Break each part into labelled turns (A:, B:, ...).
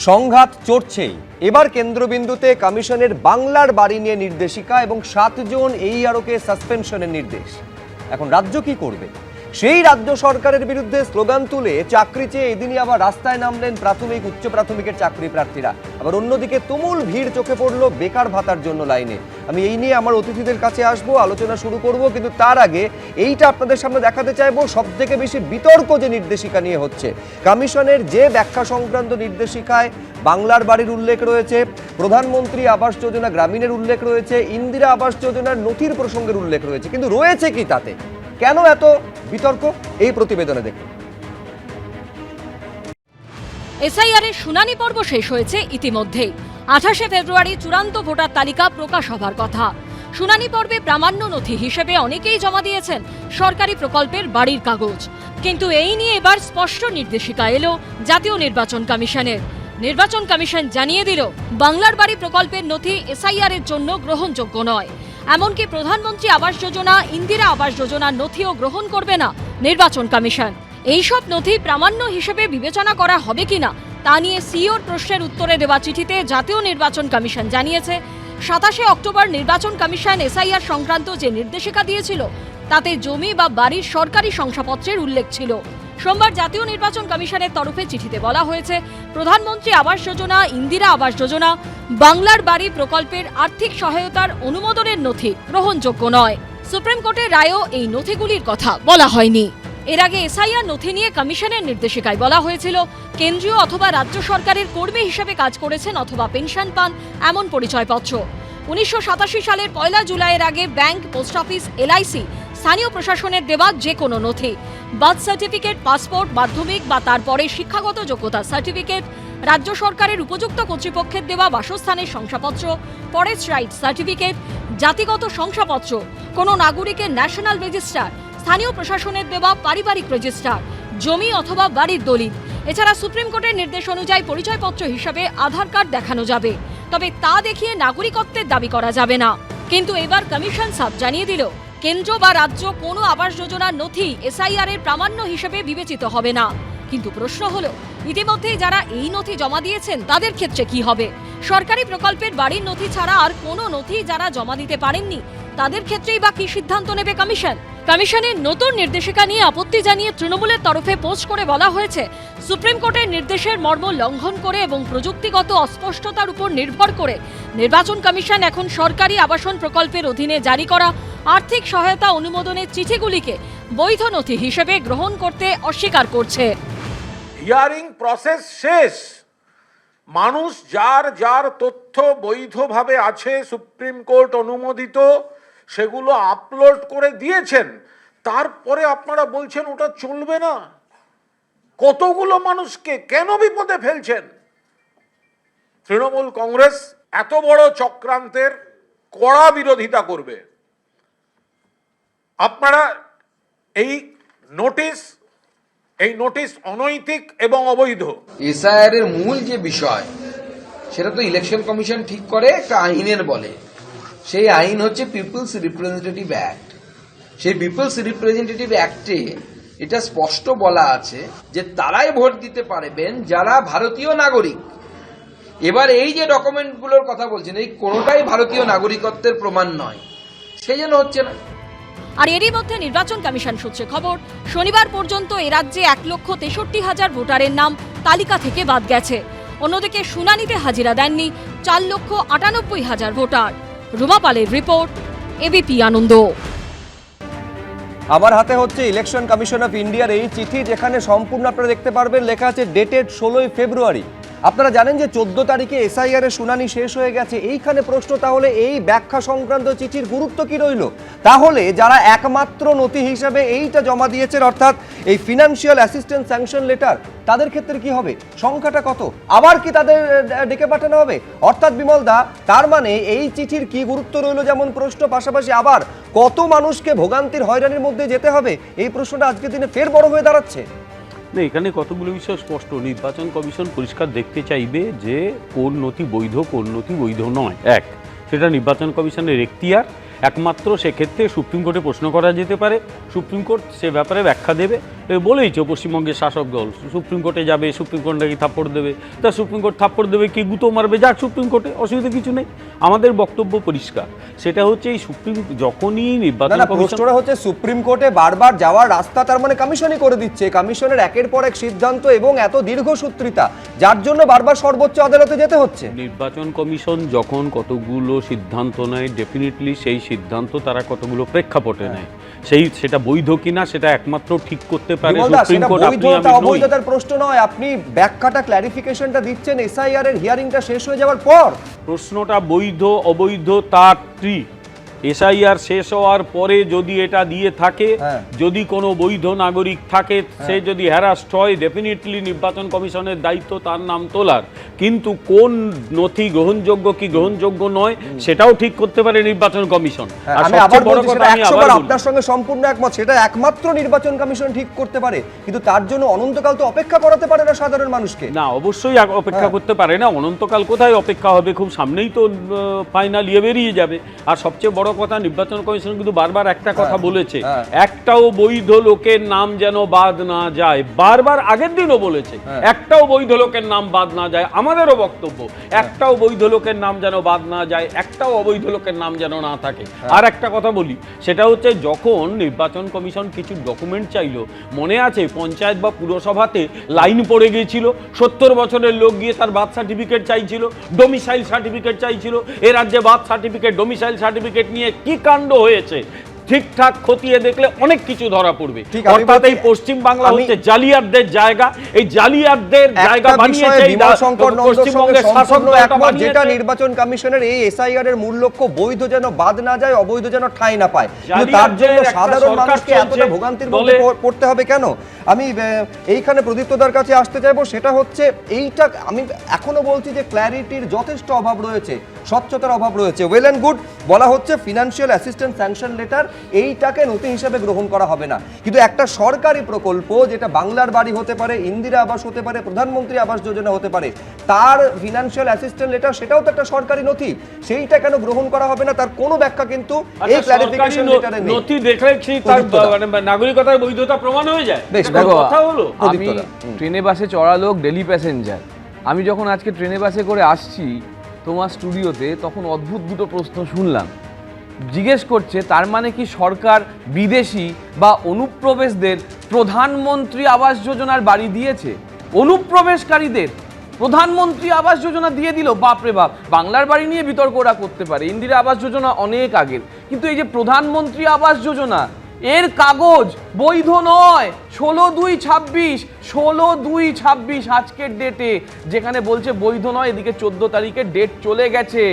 A: সংঘাত চড়ছেই। এবার কেন্দ্রবিন্দুতে কমিশনের বাংলার বাড়ি নিয়ে নির্দেশিকা এবং 7 জন এইআরওকে সাসপেনশনের নির্দেশ। এখন রাজ্য কি করবে? সেই রাজ্য সরকারের বিরুদ্ধে স্লোগান তুলে চাকরি চেয়ে এদিনই আবার রাস্তায় নামলেন প্রাথমিক উচ্চ প্রাথমিকের চাকরি প্রার্থীরা। আবার অন্যদিকে তুমুল ভিড় চোখে পড়লো বেকার ভাতার জন্য লাইনে। আমি এই নিয়ে আমার অতিথিদের কাছে আসবো, আলোচনা শুরু করব, কিন্তু তার আগে এইটা আপনাদের সামনে দেখাতে চাইবো সব থেকে বেশি বিতর্ক যে নির্দেশিকা নিয়ে হচ্ছে। কমিশনের যে ব্যাখ্যা সংক্রান্ত নির্দেশিকায় বাংলার বাড়ির উল্লেখ রয়েছে, প্রধানমন্ত্রী আবাস যোজনা গ্রামীণের উল্লেখ রয়েছে, ইন্দিরা আবাস যোজনার নথির প্রসঙ্গের উল্লেখ রয়েছে, কিন্তু রয়েছে কি তাতে? কেন এত বিতর্ক? এই প্রতিবেদনে দেখুন।
B: এসআইআর এর শুনানি পর্ব শেষ হয়েছে ইতিমধ্যেই। 28 ফেব্রুয়ারি চূড়ান্ত ভোটার তালিকা প্রকাশ হবার কথা। শুনানি পর্বে প্রামাণ্য নথি হিসেবে অনেকেই জমা দিয়েছেন সরকারি প্রকল্পের বাড়ির কাগজ, কিন্তু এই নিয়ে এবার স্পষ্ট নির্দেশিকা এলো জাতীয় নির্বাচন কমিশনের। নির্বাচন কমিশন জানিয়ে দিল, বাংলার বাড়ি প্রকল্পের নথি এসআইআর এর জন্য গ্রহণযোগ্য নয়। এমনকি প্রধানমন্ত্রী আবাস যোজনা, ইন্দিরা আবাস যোজনার নথিও গ্রহণ করবে না নির্বাচন কমিশন। এইসব নথি প্রামাণ্য হিসেবে বিবেচনা করা হবে কিনা তা নিয়ে সিইওর প্রশ্নের উত্তরে দেওয়া চিঠিতে জাতীয় নির্বাচন কমিশন জানিয়েছে, 27 অক্টোবর নির্বাচন কমিশন এসআইআর সংক্রান্ত যে নির্দেশিকা দিয়েছিল তাতে জমি বা বাড়ির সরকারি শংসাপত্রের উল্লেখ ছিল। সোমবার জাতীয় নির্বাচন কমিশনের তরফে চিঠিতে বলা হয়েছে, প্রধানমন্ত্রী আবাস যোজনা, ইন্দিরা আবাস যোজনা, বাংলার বাড়ি প্রকল্পের আর্থিক সহায়তার অনুমোদনের নথি গ্রহণযোগ্য নয়। সুপ্রিম কোর্টের রায়েও এই নথিগুলির কথা বলা হয়নি। এর আগে এসআইআর নথি নিয়ে কমিশনের নির্দেশিকায় বলা হয়েছিল, কেন্দ্রীয় অথবা রাজ্য সরকারের কর্মী হিসেবে কাজ করেছেন অথবা পেনশন পান এমন পরিচয়পত্র। 1987 সালের 1 জুলাইয়ের আগে ব্যাংক, পোস্ট অফিস, এলআইসি, স্থানীয় প্রশাসনের দেওয়া যে কোনো নথি, বার্থ সার্টিফিকেট, পাসপোর্ট, মাধ্যমিক বা তারপরে শিক্ষাগত যোগ্যতা সার্টিফিকেট, রাজ্য সরকারের উপযুক্ত কর্তৃপক্ষের দেওয়া বাসস্থানের শংসাপত্র, ফরেস্ট রাইট সার্টিফিকেট, জাতিগত শংসাপত্র, কোনো নাগরিকের ন্যাশনাল রেজিস্টার, স্থানীয় প্রশাসনের দেওয়া পারিবারিক রেজিস্টার, জমি অথবা বাড়ির দলিল। এছাড়া সুপ্রিম কোর্টের নির্দেশ অনুযায়ী পরিচয়পত্র হিসাবে আধার কার্ড দেখানো যাবে, তবে তা দেখিয়ে নাগরিকত্বের দাবি করা যাবে না। কিন্তু এবার কমিশন সাফ জানিয়ে দিল, কেন্দ্র বা রাজ্য কোনো আবাস যোজনার নথি এসআইআর এর প্রামাণ্য হিসেবে বিবেচিত হবে না। কিন্তু প্রশ্ন হলো, ইতিমধ্যেই যারা এই নথি জমা দিয়েছেন তাদের ক্ষেত্রে কি হবে? সরকারি প্রকল্পের বাড়ির নথি ছাড়া আর কোনো নথি যারা জমা দিতে পারেননি তাদের ক্ষেত্রেই বা কি সিদ্ধান্ত নেবে কমিশন? কমিশনের নতুন নির্দেশিকা নিয়ে আপত্তি জানিয়ে তৃণমূলের তরফে পোস্ট করে বলা হয়েছে, সুপ্রিম কোর্টের নির্দেশের মর্ম লঙ্ঘন করে এবং প্রযুক্তিগত অস্পষ্টতার উপর নির্ভর করে নির্বাচন কমিশন এখন সরকারি আবাসন প্রকল্পের অধীনে জারি করা আর্থিক সহায়তা অনুমোদনের চিঠিগুলিকে বৈধ নথি হিসেবে গ্রহণ করতে অস্বীকার করছে।
C: হিয়ারিং প্রসেস শেষ, মানুষ যার যার তথ্য বৈধভাবে আছে সুপ্রিম কোর্ট অনুমোদিত সেগুলো আপলোড করে দিয়েছেন, তারপরে আপনারা বলছেন ওটা চলবে না। কতগুলো মানুষকে কেন বিপদে ফেলছেন? তৃণমূল কংগ্রেস এত বড় চক্রান্তের কড়া বিরোধিতা করবে। আপনারা এই নোটিশ অনৈতিক এবং অবৈধ।
D: এসআইআর এর মূল যে বিষয় সেটা তো ইলেকশন কমিশন ঠিক করে, একটা আইনের বলে। সেই আইন হচ্ছে পিপলস রিপ্রেজেন্টেটিভ অ্যাক্ট। সেই পিপলস রিপ্রেজেন্টেটিভ অ্যাক্টে এটা স্পষ্ট বলা আছে যে তারাই ভোট দিতে পারবেন যারা ভারতীয় নাগরিক। এবার এই যে ডকুমেন্টগুলোর কথা বলছেন, এই কোনোটাই ভারতীয় নাগরিকত্বের প্রমাণ নয়, সেই জন্য হচ্ছে না।
B: আর এরই মধ্যে নির্বাচন কমিশন সূত্রে খবর, শনিবার পর্যন্ত এ রাজ্যে 1,63,000 ভোটারের নাম তালিকা থেকে বাদ গেছে। অন্যদিকে শুনানিতে হাজিরা দেননি 4,98,000 ভোটার। রুমা পালের রিপোর্ট, এবিপি আনন্দ।
A: আমার হাতে হচ্ছে ইলেকশন কমিশন অফ ইন্ডিয়ার এই চিঠি, যেখানে সম্পূর্ণ আপনারা দেখতে পারবেন লেখা আছে ডেটেড 16 ফেব্রুয়ারি। আপনারা জানেন যে 14 তারিখে এসআইআর এর শুনানি শেষ হয়ে গেছে। এইখানে প্রশ্ন, তাহলে এই ব্যাখ্যা সংক্রান্ত চিঠির গুরুত্ব কি রইল? তাহলে যারা একমাত্র নথি হিসাবে এইটা জমা দিয়েছেন, অর্থাৎ এই ফিনান্সিয়াল অ্যাসিস্ট্যান্স স্যাংশন লেটার, তাদের ক্ষেত্রে কি হবে? সংখ্যাটা কত? আবার কি তাদের ডেকে পাঠানো হবে? অর্থাৎ বিমল দা, তার মানে এই চিঠির কি গুরুত্ব রইল যেমন প্রশ্ন, পাশাপাশি আবার কত মানুষকে ভোগান্তির হয়রানির মধ্যে যেতে হবে, এই প্রশ্নটা আজকের দিনে ফের বড় হয়ে দাঁড়াচ্ছে।
E: না, এখানে কতগুলো বিষয় স্পষ্ট। নির্বাচন কমিশন পরিষ্কার দেখতে চাইবে যে কোন নথি বৈধ, কোন নথি বৈধ নয়। সেটা নির্বাচন কমিশনের এখতিয়ার। একমাত্র সেক্ষেত্রে সুপ্রিম কোর্টে প্রশ্ন করা যেতে পারে, সুপ্রিম কোর্ট সে ব্যাপারে ব্যাখ্যা দেবে। বলেইছে পশ্চিমবঙ্গের শাসক দল সুপ্রিম কোর্টে যাবে, সুপ্রিম কোর্ট নাকি থাপ্পড় দেবে, তা সুপ্রিম কোর্ট থাপ্পড় দেবে কি গুঁতো মারবে, যাক সুপ্রিম কোর্টে, অসুবিধা কিছু নেই। আমাদের বক্তব্য পরিষ্কার, সেটা হচ্ছে এই সুপ্রিম যখনই নির্বাচন কমিশন,
A: প্রশ্নটা হচ্ছে সুপ্রিম কোর্টে বারবার যাওয়ার রাস্তা তার মানে কমিশনই করে দিচ্ছে, কমিশনের একের পর এক সিদ্ধান্ত এবং এত দীর্ঘসূত্রিতা যার জন্য বারবার সর্বোচ্চ আদালতে যেতে হচ্ছে।
E: নির্বাচন কমিশন যখন কতগুলো সিদ্ধান্ত নেয়, ডেফিনেটলি সেই সিদ্ধান্ত তারা কতগুলো প্রেক্ষাপটে নেয়, সেটা বৈধ কিনা সেটা একমাত্র ঠিক করতে পারে সুপ্রিম কোর্ট।
A: বৈধতা অবৈধতার প্রশ্ন নয়, আপনি ব্যাখ্যাটা ক্ল্যারিফিকেশনটা দিচ্ছেন এসআইআর এর হিয়ারিংটা শেষ হয়ে যাওয়ার পর।
E: প্রশ্নটা বৈধ অবৈধ তার এসআইআর শেষ হওয়ার পরে যদি এটা দিয়ে থাকে, যদি কোনো বৈধ নাগরিক থাকে, সে যদি হ্যারাস্ট হয়, ডেফিনেটলি নির্বাচন কমিশনের দায়িত্ব তার নাম তোলার, কিন্তু কোন নথি গ্রহণযোগ্য কি গ্রহণযোগ্য নয় সেটাও ঠিক করতে পারে নির্বাচন কমিশন। আর সবচেয়ে বড় কথা, আমি আবার
A: আপনার সঙ্গে সম্পূর্ণ একমত, সেটা একমাত্র নির্বাচন কমিশন ঠিক করতে পারে, কিন্তু তার জন্য অনন্তকাল তো অপেক্ষা করাতে পারে না সাধারণ মানুষকে।
E: না, অবশ্যই অপেক্ষা করতে পারে না, অনন্তকাল কোথায় অপেক্ষা হবে, খুব সামনেই তো ফাইনাল ইয়ে বেরিয়ে যাবে। আর সবচেয়ে বড় কথা, নির্বাচন কমিশন কিন্তু বারবার একটা কথা বলেছে, একটাও বৈধ লোকের নাম যেন বাদ না যায়, বারবার আগের দিনও বলেছে একটাও বৈধ লোকের নাম বাদ না যায়। আমাদেরও বক্তব্য, একটাও বৈধ লোকের নাম যেন বাদ না যায়, একটাও অবৈধ লোকের নাম যেন না থাকে। আর একটা কথা বলি, সেটা হচ্ছে যখন নির্বাচন কমিশন কিছু ডকুমেন্ট চাইলো, মনে আছে পঞ্চায়েত বা পুরসভাতে লাইন পড়ে গিয়েছিল, 70 বছরের লোক গিয়ে তার বার্থ সার্টিফিকেট চাইছিল, ডোমিসাইল সার্টিফিকেট চাইছিল, এ রাজ্যে বার্থ সার্টিফিকেট ডোমিসাইল সার্টিফিকেট নিয়ে কি কাণ্ড হয়েছে, ঠিকঠাক খতিয়ে দেখলে অনেক কিছু ধরা পড়বে। অর্থাৎ এই পশ্চিম বাংলা হচ্ছে জালিয়াতদের জায়গা, এই জালিয়াতদের জায়গা বানিয়েছে পশ্চিমবঙ্গের শাসক দল,
A: যেটা নির্বাচন কমিশনের এই এসআইআর এর মূল লক্ষ্য বৈধ যেন বাদ না যায়, অবৈধ যেন ঠাঁই না পায়, কিন্তু তার জন্য সাধারণ মানুষকে এতটা ভোগান্তির মধ্যে পড়তে হবে কেন? আমি এইখানে প্রদীপ্তদার কাছে আসতে চাইবো, সেটা হচ্ছে এইটা আমি এখনো বলছি যে ক্ল্যারিটির যথেষ্ট অভাব রয়েছে, স্বচ্ছতার অভাব রয়েছে। ওয়েল অ্যান্ড গুড, বলা হচ্ছে ফিনান্সিয়াল অ্যাসিস্ট্যান্স স্যাংশন লেটার এইটাকে নথি হিসেবে গ্রহণ করা হবে না, কিন্তু একটা সরকারি প্রকল্প যেটা বাংলার বাড়ি হতে পারে, ইন্দিরা আবাস হতে পারে, প্রধানমন্ত্রী আবাস যোজনা হতে পারে, তার ফিনান্সিয়াল অ্যাসিস্ট্যান্স লেটার সেটাও তো একটা সরকারি নথি, সেইটা কেন গ্রহণ করা হবে না তার কোনো ব্যাখ্যা কিন্তু এই ক্ল্যারিফিকেশন লেটারে নেই।
E: নথি দেখলে কি তার নাগরিকতার বৈধতা প্রমাণ হয়ে যায়?
F: বেশ, কথা হলো, আমি ট্রেনে বাসে চড়া লোক, ডেলি প্যাসেঞ্জার, আমি যখন আজকে ট্রেনে বাসে করে আসছি তোমার স্টুডিওতে, তখন অদ্ভুত দুটো প্রশ্ন শুনলাম। জিজ্ঞেস করছে তার মানে কি সরকার বিদেশি বা অনুপ্রবেশদের প্রধানমন্ত্রী আবাস যোজনার বাড়ি দিয়েছে? অনুপ্রবেশকারীদের প্রধানমন্ত্রী আবাস যোজনা দিয়ে দিল? বাপরে বাপ, বাংলার বাড়ি নিয়ে বিতর্ক ওরা করতে পারে, ইন্দিরা আবাস যোজনা অনেক আগের, কিন্তু এই যে প্রধানমন্ত্রী আবাস যোজনা, এর কাগজ বৈধ নয়। 16/2/26 16/2/26 আজকের ডেটে যেখানে বলছে বৈধ নয়, এদিকে 14 তারিখের ডেট চলে গেছে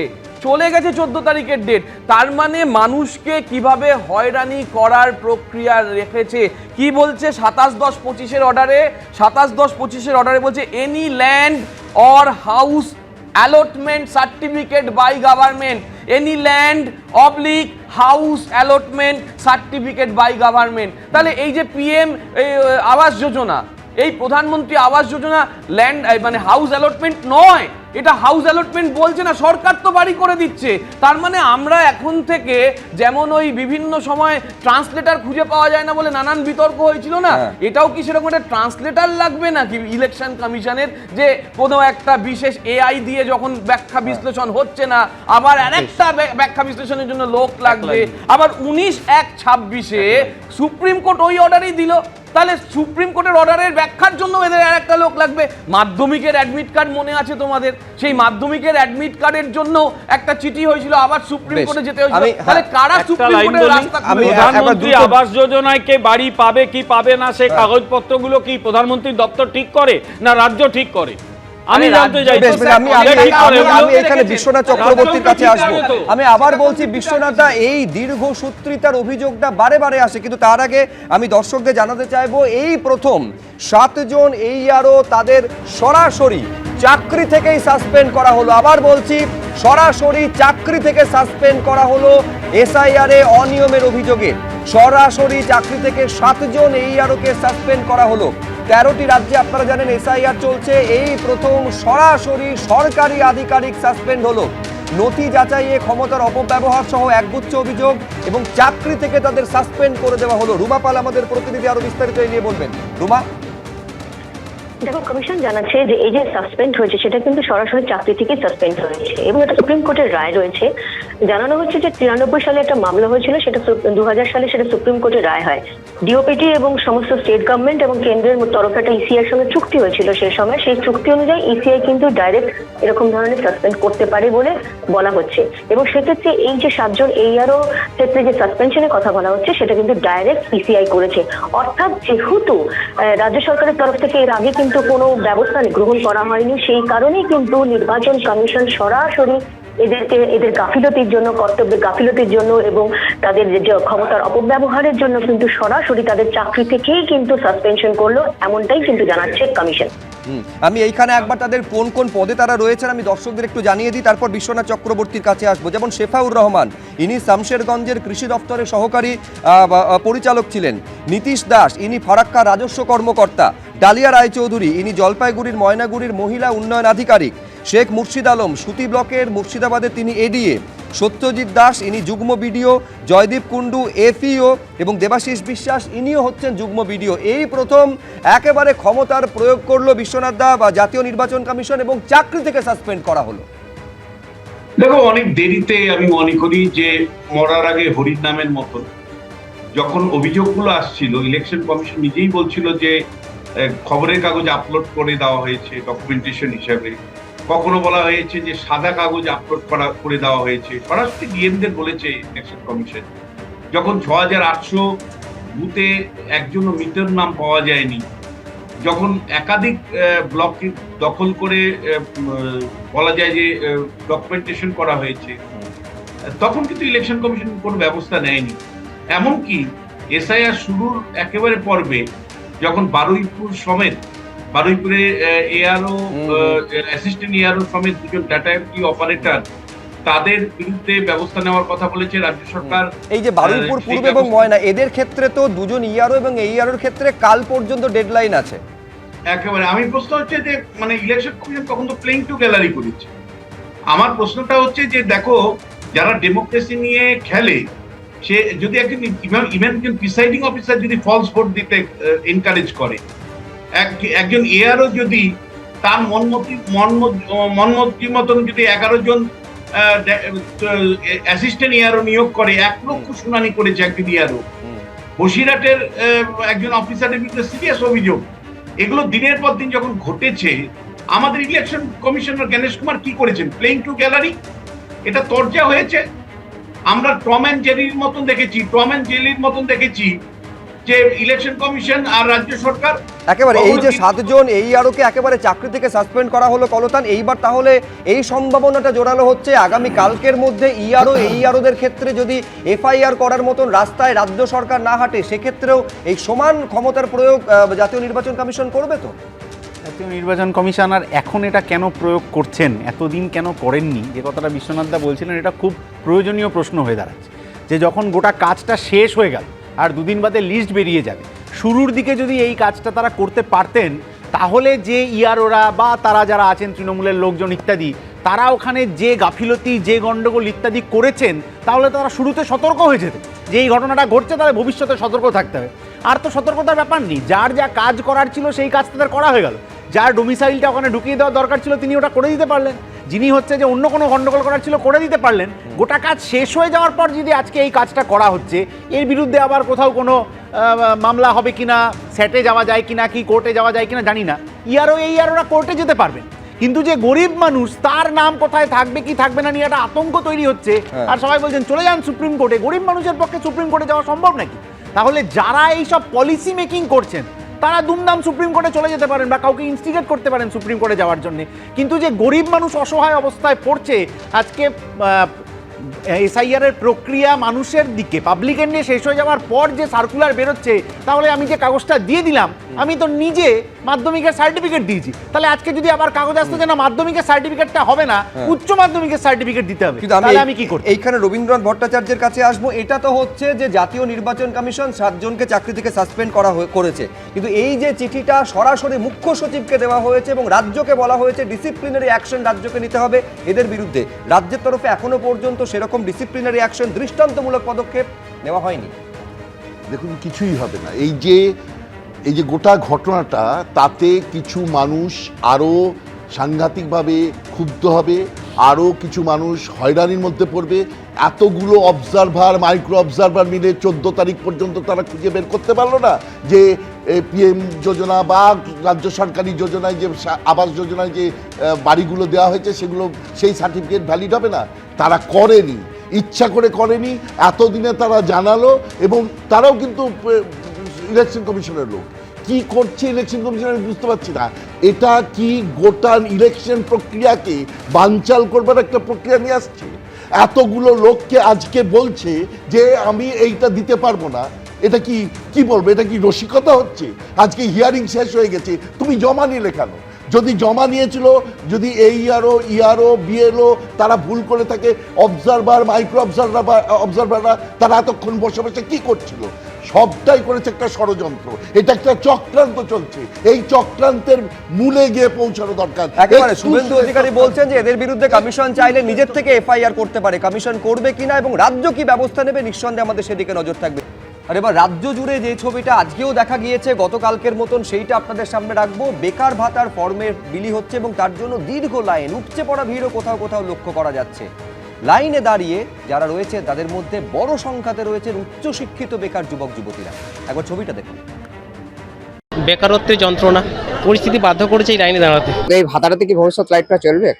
F: 14 তারিখের ডেট। তার মানে মানুষকে কিভাবে হয়রানি করার প্রক্রিয়া রেখেছে। কি বলছে 27/10/25-এর অর্ডারে? 27/10/25-এর অর্ডারে বলছে any land or house allotment certificate by government, any land oblique house allotment certificate by government। তাহলে এই যে পিএম আবাস যোজনা, এই প্রধানমন্ত্রী আবাস যোজনা ল্যান্ড মানে হাউস অ্যালটমেন্ট নয়, এটা হাউস অ্যালটমেন্ট বলছে না, সরকার তো বাড়ি করে দিচ্ছে। তার মানে আমরা এখন থেকে যেমন ওই বিভিন্ন সময় ট্রান্সলেটার খুঁজে পাওয়া যায় না বলে নানান বিতর্ক হয়েছিল না, এটাও কি সেরকম একটা ট্রান্সলেটার লাগবে নাকি ইলেকশন কমিশনের, যে কোনো একটা বিশেষ এআই দিয়ে যখন ব্যাখ্যা বিশ্লেষণ হচ্ছে না, আবার আরেকটা ব্যাখ্যা বিশ্লেষণের জন্য লোক লাগবে, আবার 19/1/26-এ সুপ্রিম কোর্ট ওই অর্ডারই দিল, তাহলে সুপ্রিম কোর্টের অর্ডারের ব্যাখ্যার জন্য এদের আর একটা লোক লাগবে। মাধ্যমিকের অ্যাডমিট কার্ড মনে আছে তোমাদের, সেই মাধ্যমিকের অ্যাডমিট কার্ডের জন্য একটা চিঠি হয়েছিল, আবার সুপ্রিম কোর্টে যেতে হয়েছিল। তাহলে কারা সুপ্রিম কোর্টের রাস্তা খুলে?
E: প্রধানমন্ত্রী আবাস যোজনায় কে বাড়ি পাবে কি পাবে না, সেই কাগজপত্রগুলো কি প্রধানমন্ত্রীর দপ্তর ঠিক করে না রাজ্য ঠিক করে? আমি জানতে চাই।
A: আমি এখানে বিশ্বনাথ চক্রবর্তীর কাছে আসবো। আমি আবার বলছি, বিশ্বনাথদা, এই দীর্ঘসূত্রিতার অভিযোগটা বারে বারে আসে, কিন্তু তার আগে আমি দর্শকদের জানাতে চাইবো, এই প্রথম 7 জন AERO তাদের সরাসরি চাকরি থেকেই সাসপেন্ড করা হলো। আবার বলছি, সরাসরি চাকরি থেকে সাসপেন্ড করা হলো এসআইআর এ অনিয়মের অভিযোগে। সরাসরি চাকরি থেকে 7 জন AERO-কে সাসপেন্ড করা হলো। 13টি রাজ্যে আপনারা জানেন এসআইআর চলছে, এই প্রথম সরাসরি সরকারি আধিকারিক সাসপেন্ড হলো। নথি যাচাইয়ে ক্ষমতার অপব্যবহার সহ একগুচ্ছ অভিযোগ এবং চাকরি থেকে তাদের সাসপেন্ড করে দেওয়া হলো। রুমা পাল আমাদের প্রতিনিধি আরো বিস্তারিত এই নিয়ে বলবেন। রুমা,
G: দেখো, কমিশন জানাচ্ছে যে এই যে সাসপেন্ড হয়েছে সেটা কিন্তু সরাসরি চাকরি থেকে সাসপেন্ড হয়েছে এবং এটা সুপ্রিম কোর্টের রায় রয়েছে। জানানো হচ্ছে যে 93 সালে একটা মামলা হয়েছিল, সেটা 2000 সালে সেটা সুপ্রিম কোর্টের রায় হয়। ডিওপিটি এবং সমস্ত স্টেট গভর্নমেন্ট এবং কেন্দ্রের তরফে একটা ইসিআই সঙ্গে চুক্তি হয়েছিল সেই সময়। সেই চুক্তি অনুযায়ী ইসিআই কিন্তু ডাইরেক্ট এরকম ধরনের সাসপেন্ড করতে পারে বলে বলা হচ্ছে এবং সেক্ষেত্রে এই যে 7 জন এইআরও ক্ষেত্রে যে সাসপেনশনের কথা বলা হচ্ছে সেটা কিন্তু ডাইরেক্ট ইসিআই করেছে। অর্থাৎ যেহেতু রাজ্য সরকারের তরফ থেকে এর আগে কিন্তু কোনো ব্যবস্থা গ্রহণ করা হয়নি, সেই কারণেই কিন্তু নির্বাচন কমিশন সরাসরি এদের গাফিলতির জন্য, কর্তব্যের গাফিলতির জন্য এবং তাদের যে ক্ষমতার অপব্যবহারের জন্য কিন্তু সরাসরি তাদের চাকরি থেকেই কিন্তু সাসপেনশন করলো, এমনটাই কিন্তু জানাচ্ছে কমিশন।
A: আমি এইখানে একবার তাদের কোন কোন পদে তারা রয়েছেন আমি দর্শকদের একটু জানিয়ে দিই, তারপর বিশ্বনাথ চক্রবর্তীর কাছে আসবো। যেমন শেফাউর রহমান, ইনি শামশেরগঞ্জের কৃষি দপ্তরের সহকারী পরিচালক ছিলেন। নীতিশ দাস, ইনি ফারাক্কা রাজস্ব কর্মকর্তা। ডালিয়া রায়চৌধুরী, ইনি জলপাইগুড়ির ময়নাগুড়ির মহিলা উন্নয়ন আধিকারিক। শেখ মুর্শিদ আলম, সুতি ব্লকের মুর্শিদাবাদে তিনি এডিএ। সত্যজিৎ দাস, ইনি যুগ্ম বিডিও। জয়দীপ কুন্ডু এফইও এবং দেবাশিস বিশ্বাস, ইনিও হচ্ছেন যুগ্ম বিডিও। এই প্রথম একেবারে ক্ষমতার প্রয়োগ করলো বিশ্বনাথ দা বা জাতীয় নির্বাচন কমিশন এবং চাকরি থেকে সাসপেন্ড করা হলো।
H: দেখো, অনেক দেরিতে আমি মনে করি যে মরার আগে হরির নামের মতো যখন অভিযোগগুলো আসছিল, ইলেকশন কমিশন নিজেই বলছিল যে খবরের কাগজ আপলোড করে দেওয়া হয়েছে ডকুমেন্টেশন হিসাবে, কখনো বলা হয়েছে যে সাদা কাগজ আপলোড করে দেওয়া হয়েছে। সরাসরি ডিএমদের বলেছে ইলেকশন কমিশন। যখন 6800 বুথে একজনও মৃতের নাম পাওয়া যায়নি, যখন একাধিক ব্লক দখল করে বলা যায় যে ডকুমেন্টেশন করা হয়েছে, তখন কিন্তু ইলেকশন কমিশন কোনো ব্যবস্থা নেয়নি। এমনকি এসআইআর শুরুর একেবারে পর্বে যখন বারুইপুরে এআরও অ্যাসিস্ট্যান্ট এআরও সমেত 2জন ডাটা এন্ট্রি অপারেটর, তাদের বিরুদ্ধে ব্যবস্থা নেওয়ার কথা বলেছে রাজ্য সরকার।
A: এই যে বারুইপুর পূর্ব এবং ময়না, এদের ক্ষেত্রে তো 2জন ইআরও এবং এইআরওর ক্ষেত্রে কাল পর্যন্ত ডেডলাইন আছে।
H: একেবারে আমি প্রশ্ন হচ্ছে যে মানে ইলেকশন কমিশন তখন তো প্লেইং টু গ্যালারি করেছে। আমার প্রশ্নটা হচ্ছে যে দেখো, যারা ডেমোক্রেসি নিয়ে খেলে, সে যদি একজন প্রিসাইডিং অফিসার যদি ফলস ভোট দিতে এনকারেজ করে, একজন এআরও যদি তার মনমতি মতন যদি 11 জন অ্যাসিস্ট্যান্ট এআরও নিয়োগ করে, 1 লক্ষ শুনানি করেছে একজন এআরও। বসিরহাটের একজন অফিসারের বিরুদ্ধে সিরিয়াস অভিযোগ। এগুলো দিনের পর দিন যখন ঘটেছে, আমাদের ইলেকশন কমিশনার গণেশ কুমার কি করেছেন? Playing two gallery. এটা তরজা হয়েছে। আমরা টম অ্যান্ড জেরির মতন দেখেছি যে ইলেকশন কমিশন আর রাজ্য সরকার
A: একেবারে এই যে 7 জন এইআরওকে একেবারে চাকরি থেকে সাসপেন্ড করা হলো কলতান, এইবার তাহলে এই সম্ভাবনাটা জোরালো হচ্ছে আগামী কালকের মধ্যে এইআরওদের ক্ষেত্রে যদি এফআইআর করার মতন রাস্তায় রাজ্য সরকার না হাঁটে, সেক্ষেত্রেও এই সমান ক্ষমতার প্রয়োগ জাতীয় নির্বাচন কমিশন করবে। তো
I: জাতীয় নির্বাচন কমিশনার এখন এটা কেন প্রয়োগ করছেন, এতদিন কেন করেননি, যে কথাটা বিশ্বনাথ দা বলছিলেন, এটা খুব প্রয়োজনীয় প্রশ্ন হয়ে দাঁড়াচ্ছে। যে যখন গোটা কাজটা শেষ হয়ে গেল আর 2 দিন বাদে লিস্ট বেরিয়ে যাবে, শুরুর দিকে যদি এই কাজটা তারা করতে পারতেন, তাহলে যে ইআরওরা বা তারা যারা আছেন তৃণমূলের লোকজন ইত্যাদি, তারা ওখানে যে গাফিলতি, যে গণ্ডগোল ইত্যাদি করেছেন, তাহলে তারা শুরুতে সতর্ক হয়ে যেত যে এই ঘটনাটা ঘটছে, তাহলে ভবিষ্যতে সতর্ক থাকতে হবে। আর তো সতর্কতার ব্যাপার নেই, যার যা কাজ করার ছিল সেই কাজ তাদের করা হয়ে গেল। যার ডোমিসাইলটা ওখানে ঢুকিয়ে দেওয়ার দরকার ছিল তিনি ওটা করে দিতে পারলেন, যিনি হচ্ছে যে অন্য কোনো গণ্ডগোল করার ছিল করে দিতে পারলেন। গোটা কাজ শেষ হয়ে যাওয়ার পর যদি আজকে এই কাজটা করা হচ্ছে, এর বিরুদ্ধে আবার কোথাও কোনো মামলা হবে কিনা, স্যাটে যাওয়া যায় কিনা, কি কোর্টে যাওয়া যায় কিনা জানি না। এইআরওরা কোর্টে যেতে পারবেন, কিন্তু যে গরিব মানুষ তার নাম কোথায় থাকবে কি থাকবে না নিয়ে একটা আতঙ্ক তৈরি হচ্ছে। আর সবাই বলছেন চলে যান সুপ্রিম কোর্টে। গরিব মানুষের পক্ষে সুপ্রিম কোর্টে যাওয়া সম্ভব নাকি? তাহলে যারা এইসব পলিসি মেকিং করছেন তারা দুমদাম সুপ্রিম কোর্টে চলে যেতে পারেন বা কাউকে ইনস্টিগেট করতে পারেন সুপ্রিম কোর্টে যাওয়ার জন্য। কিন্তু যে গরিব মানুষ অসহায় অবস্থায় পড়ছে, আজকে এসআইআরের প্রক্রিয়া মানুষের দিকে পাবলিক এন্ডে শেষ হয়ে যাওয়ার পর যে সার্কুলার বেরোচ্ছে, তাহলে আমি যে কাগজটা দিয়ে দিলাম আমি তো নিজে মাধ্যমিকের সার্টিফিকেট দিয়েছি, তাহলে আজকে যদি আবার কাগজ আসতো যে না মাধ্যমিকের সার্টিফিকেটটা হবে না, উচ্চ মাধ্যমিকের সার্টিফিকেট দিতে হবে,
A: কিন্তু
I: তাহলে আমি কি করব?
A: এইখানে রবীন্দ্রনাথ ভট্টাচার্যের কাছে আসবো। এটা তো হচ্ছে যে জাতীয় নির্বাচন কমিশন 7 জনকে চাকরি থেকে সাসপেন্ড করেছে, কিন্তু এই যে চিঠিটা সরাসরি মুখ্য সচিবকে দেওয়া হয়েছে এবং রাজ্যকে বলা হয়েছে ডিসিপ্লিনারি অ্যাকশন রাজ্যকে নিতে হবে এদের বিরুদ্ধে, রাজ্যের তরফে এখনো পর্যন্ত সেরকম ডিসিপ্লিনারি অ্যাকশন দৃষ্টান্তমূলক পদক্ষেপ নেওয়া হয়নি।
J: দেখুন কিছুই হবে না। এই যে গোটা ঘটনাটা, তাতে কিছু মানুষ আরও সাংঘাতিকভাবে ক্ষুব্ধ হবে, আরও কিছু মানুষ হয়রানির মধ্যে পড়বে। এতগুলো অবজারভার, মাইক্রো অবজারভার মিলে 14 তারিখ পর্যন্ত তারা খুঁজে বের করতে পারলো না যে পিএম যোজনা বা রাজ্য সরকারি যোজনায় যে আবাস যোজনায় যে বাড়িগুলো দেওয়া হয়েছে সেগুলো সেই সার্টিফিকেট ভ্যালিড হবে না। তারা করেনি, ইচ্ছা করে করেনি, এতদিনে তারা জানালো। এবং তারাও কিন্তু ইলেকশন কমিশনের লোক, কি করছে ইলেকশন কমিশন আমি বুঝতে পারছি না। এটা কি গোটা ইলেকশন প্রক্রিয়াকে বানচাল করবার একটা প্রক্রিয়া নিয়ে আসছে? এতগুলো লোককে আজকে বলছে যে আমি এইটা দিতে পারবো না, এটা কি বলবো? এটা কি রসিকতা হচ্ছে? আজকে হিয়ারিং শেষ হয়ে গেছে, তুমি জমা নিলে কেন? যদি জমা নিয়েছিল, যদি ইআরও বিএলও তারা ভুল করে থাকে, অবজারভার, মাইক্রো অবজারভাররা তারা এতক্ষণ বসে বসে কি করছিল? সবটাই করেছে একটা ষড়যন্ত্র, এটা একটা চক্রান্ত চলছে। এই চক্রান্তের মূলে গিয়ে পৌঁছানো দরকার।
A: একেবারে শুভেন্দু অধিকারী বলছেন যে এদের বিরুদ্ধে কমিশন চাইলে নিজের থেকে এফআইআর করতে পারে, কমিশন করবে কিনা এবং রাজ্য কি ব্যবস্থা নেবে নিঃসন্দেহে আমাদের সেদিকে নজর থাকবে। আর এবার রাজ্য জুড়ে যে ছবিটা আজকেও দেখা গিয়েছে গতকালকের মতন, সেইটা আপনাদের সামনে রাখবো। বেকার ভাতার ফর্মে বিলি হচ্ছে এবং তার জন্য দীর্ঘ লাইন, উপচে পড়া ভিড়ও কোথাও কোথাও লক্ষ্য করা যাচ্ছে। লাইনে দাঁড়িয়ে যারা রয়েছে তাদের মধ্যে বড় সংখ্যাতে রয়েছেন উচ্চশিক্ষিত বেকার যুবক যুবতীরা। একবার ছবিটা দেখুন।
K: বেকারত্বের যন্ত্রণা, পরিস্থিতি বাধ্য করেছে এই লাইনে দাঁড়াতে।
L: এই ভাতাটাতে কি ভবিষ্যৎ লাইফটা চলবে?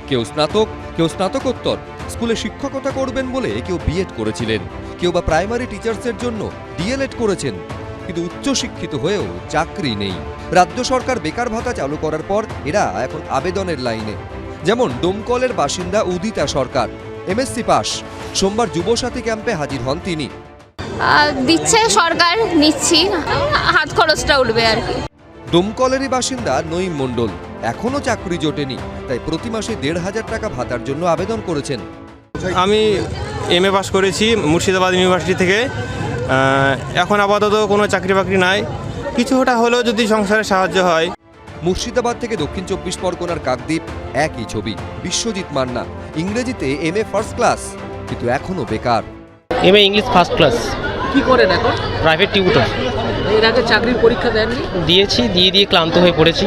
A: কেউ স্নাতক, কেউ স্নাতকোত্তর, স্কুলে শিক্ষকতা করবেন বলে কেউ বিএড করেছিলেন, কেউ বা প্রাইমারি টিচার্সের জন্য ডিএলএড করেছেন, কিন্তু উচ্চশিক্ষিত হয়েও চাকরি নেই। রাজ্য সরকার বেকার ভাতা চালু করার পর এরা এখন আবেদনের লাইনে। যেমন ডোমকলের বাসিন্দা উদিতা সরকার, এমএসসি পাস। সোমবার যুবসাথী ক্যাম্পে হাজির হন তিনি।
M: দিচ্ছে সরকার, নিচ্ছি, হাত খরচটা উঠবে আর কি।
A: ডোমকলেরই বাসিন্দা নঈম মণ্ডল, এখনো চাকরি জোটেনি, তাই প্রতি মাসে 1,500 টাকা ভাতার জন্য আবেদন করেছেন।
K: আমি এমএ পাস করেছি মুর্শিদাবাদ ইউনিভার্সিটি থেকে। এখন আপাতত কোনো চাকরি বাকরি নাই, কিছুটা হলেও যদি সংসারে সাহায্য হয়।
A: মুর্শিদাবাদ থেকে দক্ষিণ 24 পরগনার কাকদ্বীপ, একই ছবি। বিশ্বজিৎ মান্না, ইংরেজিতে এমএ ফার্স্ট ক্লাস, কিন্তু এখনো বেকার।
K: MA English first class.
L: কি করেন এখন?
K: Private tutor.
L: এর আগে চাকরির পরীক্ষা দেননি?
K: দিয়েছি, দিয়ে ক্লান্ত হয়ে পড়েছি,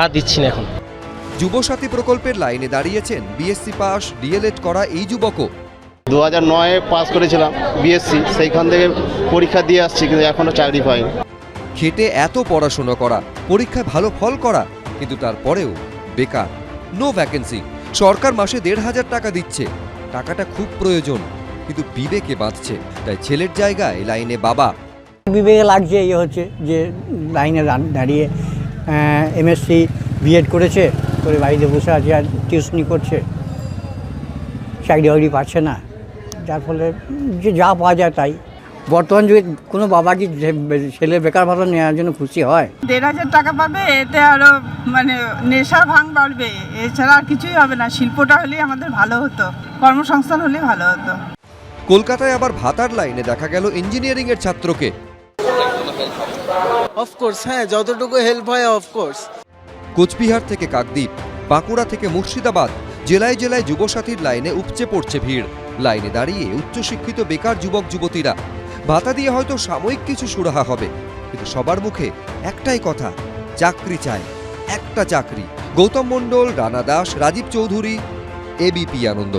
K: আর দিচ্ছি না এখন।
A: যুবসাথী প্রকল্পের লাইনে দাঁড়িয়েছেন বিএসসি পাস, ডিএলএড করা এই যুবকও।
N: 2009-এ পাস করেছিলাম বিএসসি, সেইখান থেকে পরীক্ষা দিয়ে আসছি, কিন্তু এখনো চাকরি পাইনি।
A: খেটে এত পড়াশোনা করা, পরীক্ষায় ভালো ফল করা, কিন্তু তারপরেও বেকার, নো ভ্যাকেন্সি। সরকার মাসে 1,500 টাকা দিচ্ছে, টাকাটা খুব প্রয়োজন, কিন্তু বিবেকে বাঁধছে। তাই ছেলের জায়গায় লাইনে বাবা।
L: বিবেকে লাগছে এই হচ্ছে যে লাইনে দাঁড়িয়ে এমএসসি বিএড করেছে, করে বাড়িতে বসে আছে আর টিউশনি করছে, চাকরি বাকরি পাচ্ছে না, যার ফলে যে যা পাওয়া যায় তাই। বর্তমান যুগে কোনো বাবা কি ছেলে বেকার ভাতা নেওয়ার জন্য খুশি হয়?
M: 1,500 টাকা পাবে, এতে আরো মানে নেশার ভাঙ বাড়বে, এছাড়া আর কিছুই হবে না। শিল্পটা হলেই আমাদের ভালো হতো, কর্মসংস্থান হলেই ভালো হতো।
A: কলকাতায় আবার ভাতার লাইনে দেখা গেল ইঞ্জিনিয়ারিং এর ছাত্রকে।
L: অফকোর্স, হ্যাঁ, যতটুকু হেল্প হয় অফকোর্স।
A: কোচবিহার থেকে কাকদ্বীপ, বাঁকুড়া থেকে মুর্শিদাবাদ, জেলায় জেলায় যুবসাথীর লাইনে উপচে পড়ছে ভিড়। লাইনে দাঁড়িয়ে উচ্চশিক্ষিত বেকার যুবক যুবতীরা। ভাতা দিয়ে হয়তো সাময়িক কিছু সুরাহা হবে, কিন্তু সবার মুখে একটাই কথা, চাকরি চাই, একটা চাকরি। গৌতম মণ্ডল, রানা দাস, রাজীব চৌধুরী, এবিপি আনন্দ।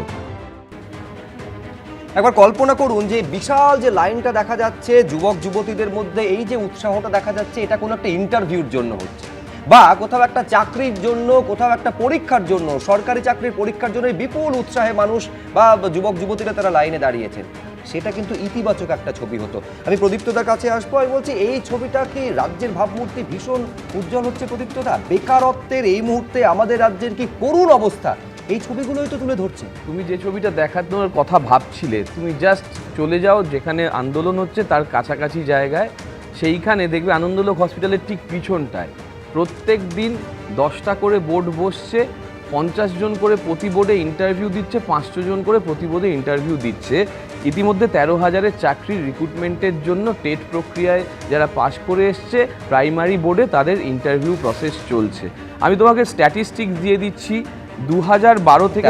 A: একবার কল্পনা করুন যে বিশাল যে লাইনটা দেখা যাচ্ছে যুবক যুবতীদের মধ্যে, এই যে উৎসাহটা দেখা যাচ্ছে, এটা কোনো একটা ইন্টারভিউর জন্য হচ্ছে, বা কোথাও একটা চাকরির জন্য, কোথাও একটা পরীক্ষার জন্য, সরকারি চাকরির পরীক্ষার জন্য বিপুল উৎসাহে মানুষ বা যুবক যুবতীরা তারা লাইনে দাঁড়িয়েছেন। সেটা কিন্তু ইতিবাচক একটা ছবি হতো। আমি প্রদীপ্তদার কাছে আসবো, আমি বলছি এই ছবিটা কি রাজ্যের ভাবমূর্তি ভীষণ উজ্জ্বল হচ্ছে? প্রদীপ্তদা, বেকারত্বের এই মুহূর্তে আমাদের রাজ্যের কি করুণ অবস্থা, এই ছবিগুলোই তো তুলে ধরছে।
F: তুমি যে ছবিটা দেখানোর কথা ভাবছিলে, তুমি জাস্ট চলে যাও যেখানে আন্দোলন হচ্ছে তার কাছাকাছি জায়গায়, সেইখানে দেখবে আনন্দলোক হসপিটালের ঠিক পিছনটায় প্রত্যেক দিন 10টা করে বোর্ড বসছে, 50 জন করে প্রতি বোর্ডে ইন্টারভিউ দিচ্ছে, 500 জন করে প্রতি বোর্ডে ইন্টারভিউ দিচ্ছে। ইতিমধ্যে 13,000-এর চাকরির রিক্রুটমেন্টের জন্য টেট প্রক্রিয়ায় যারা পাশ করে এসছে প্রাইমারি বোর্ডে তাদের ইন্টারভিউ প্রসেস চলছে। আমি তোমাকে স্ট্যাটিস্টিক্স দিয়ে দিচ্ছি, 2012 থেকে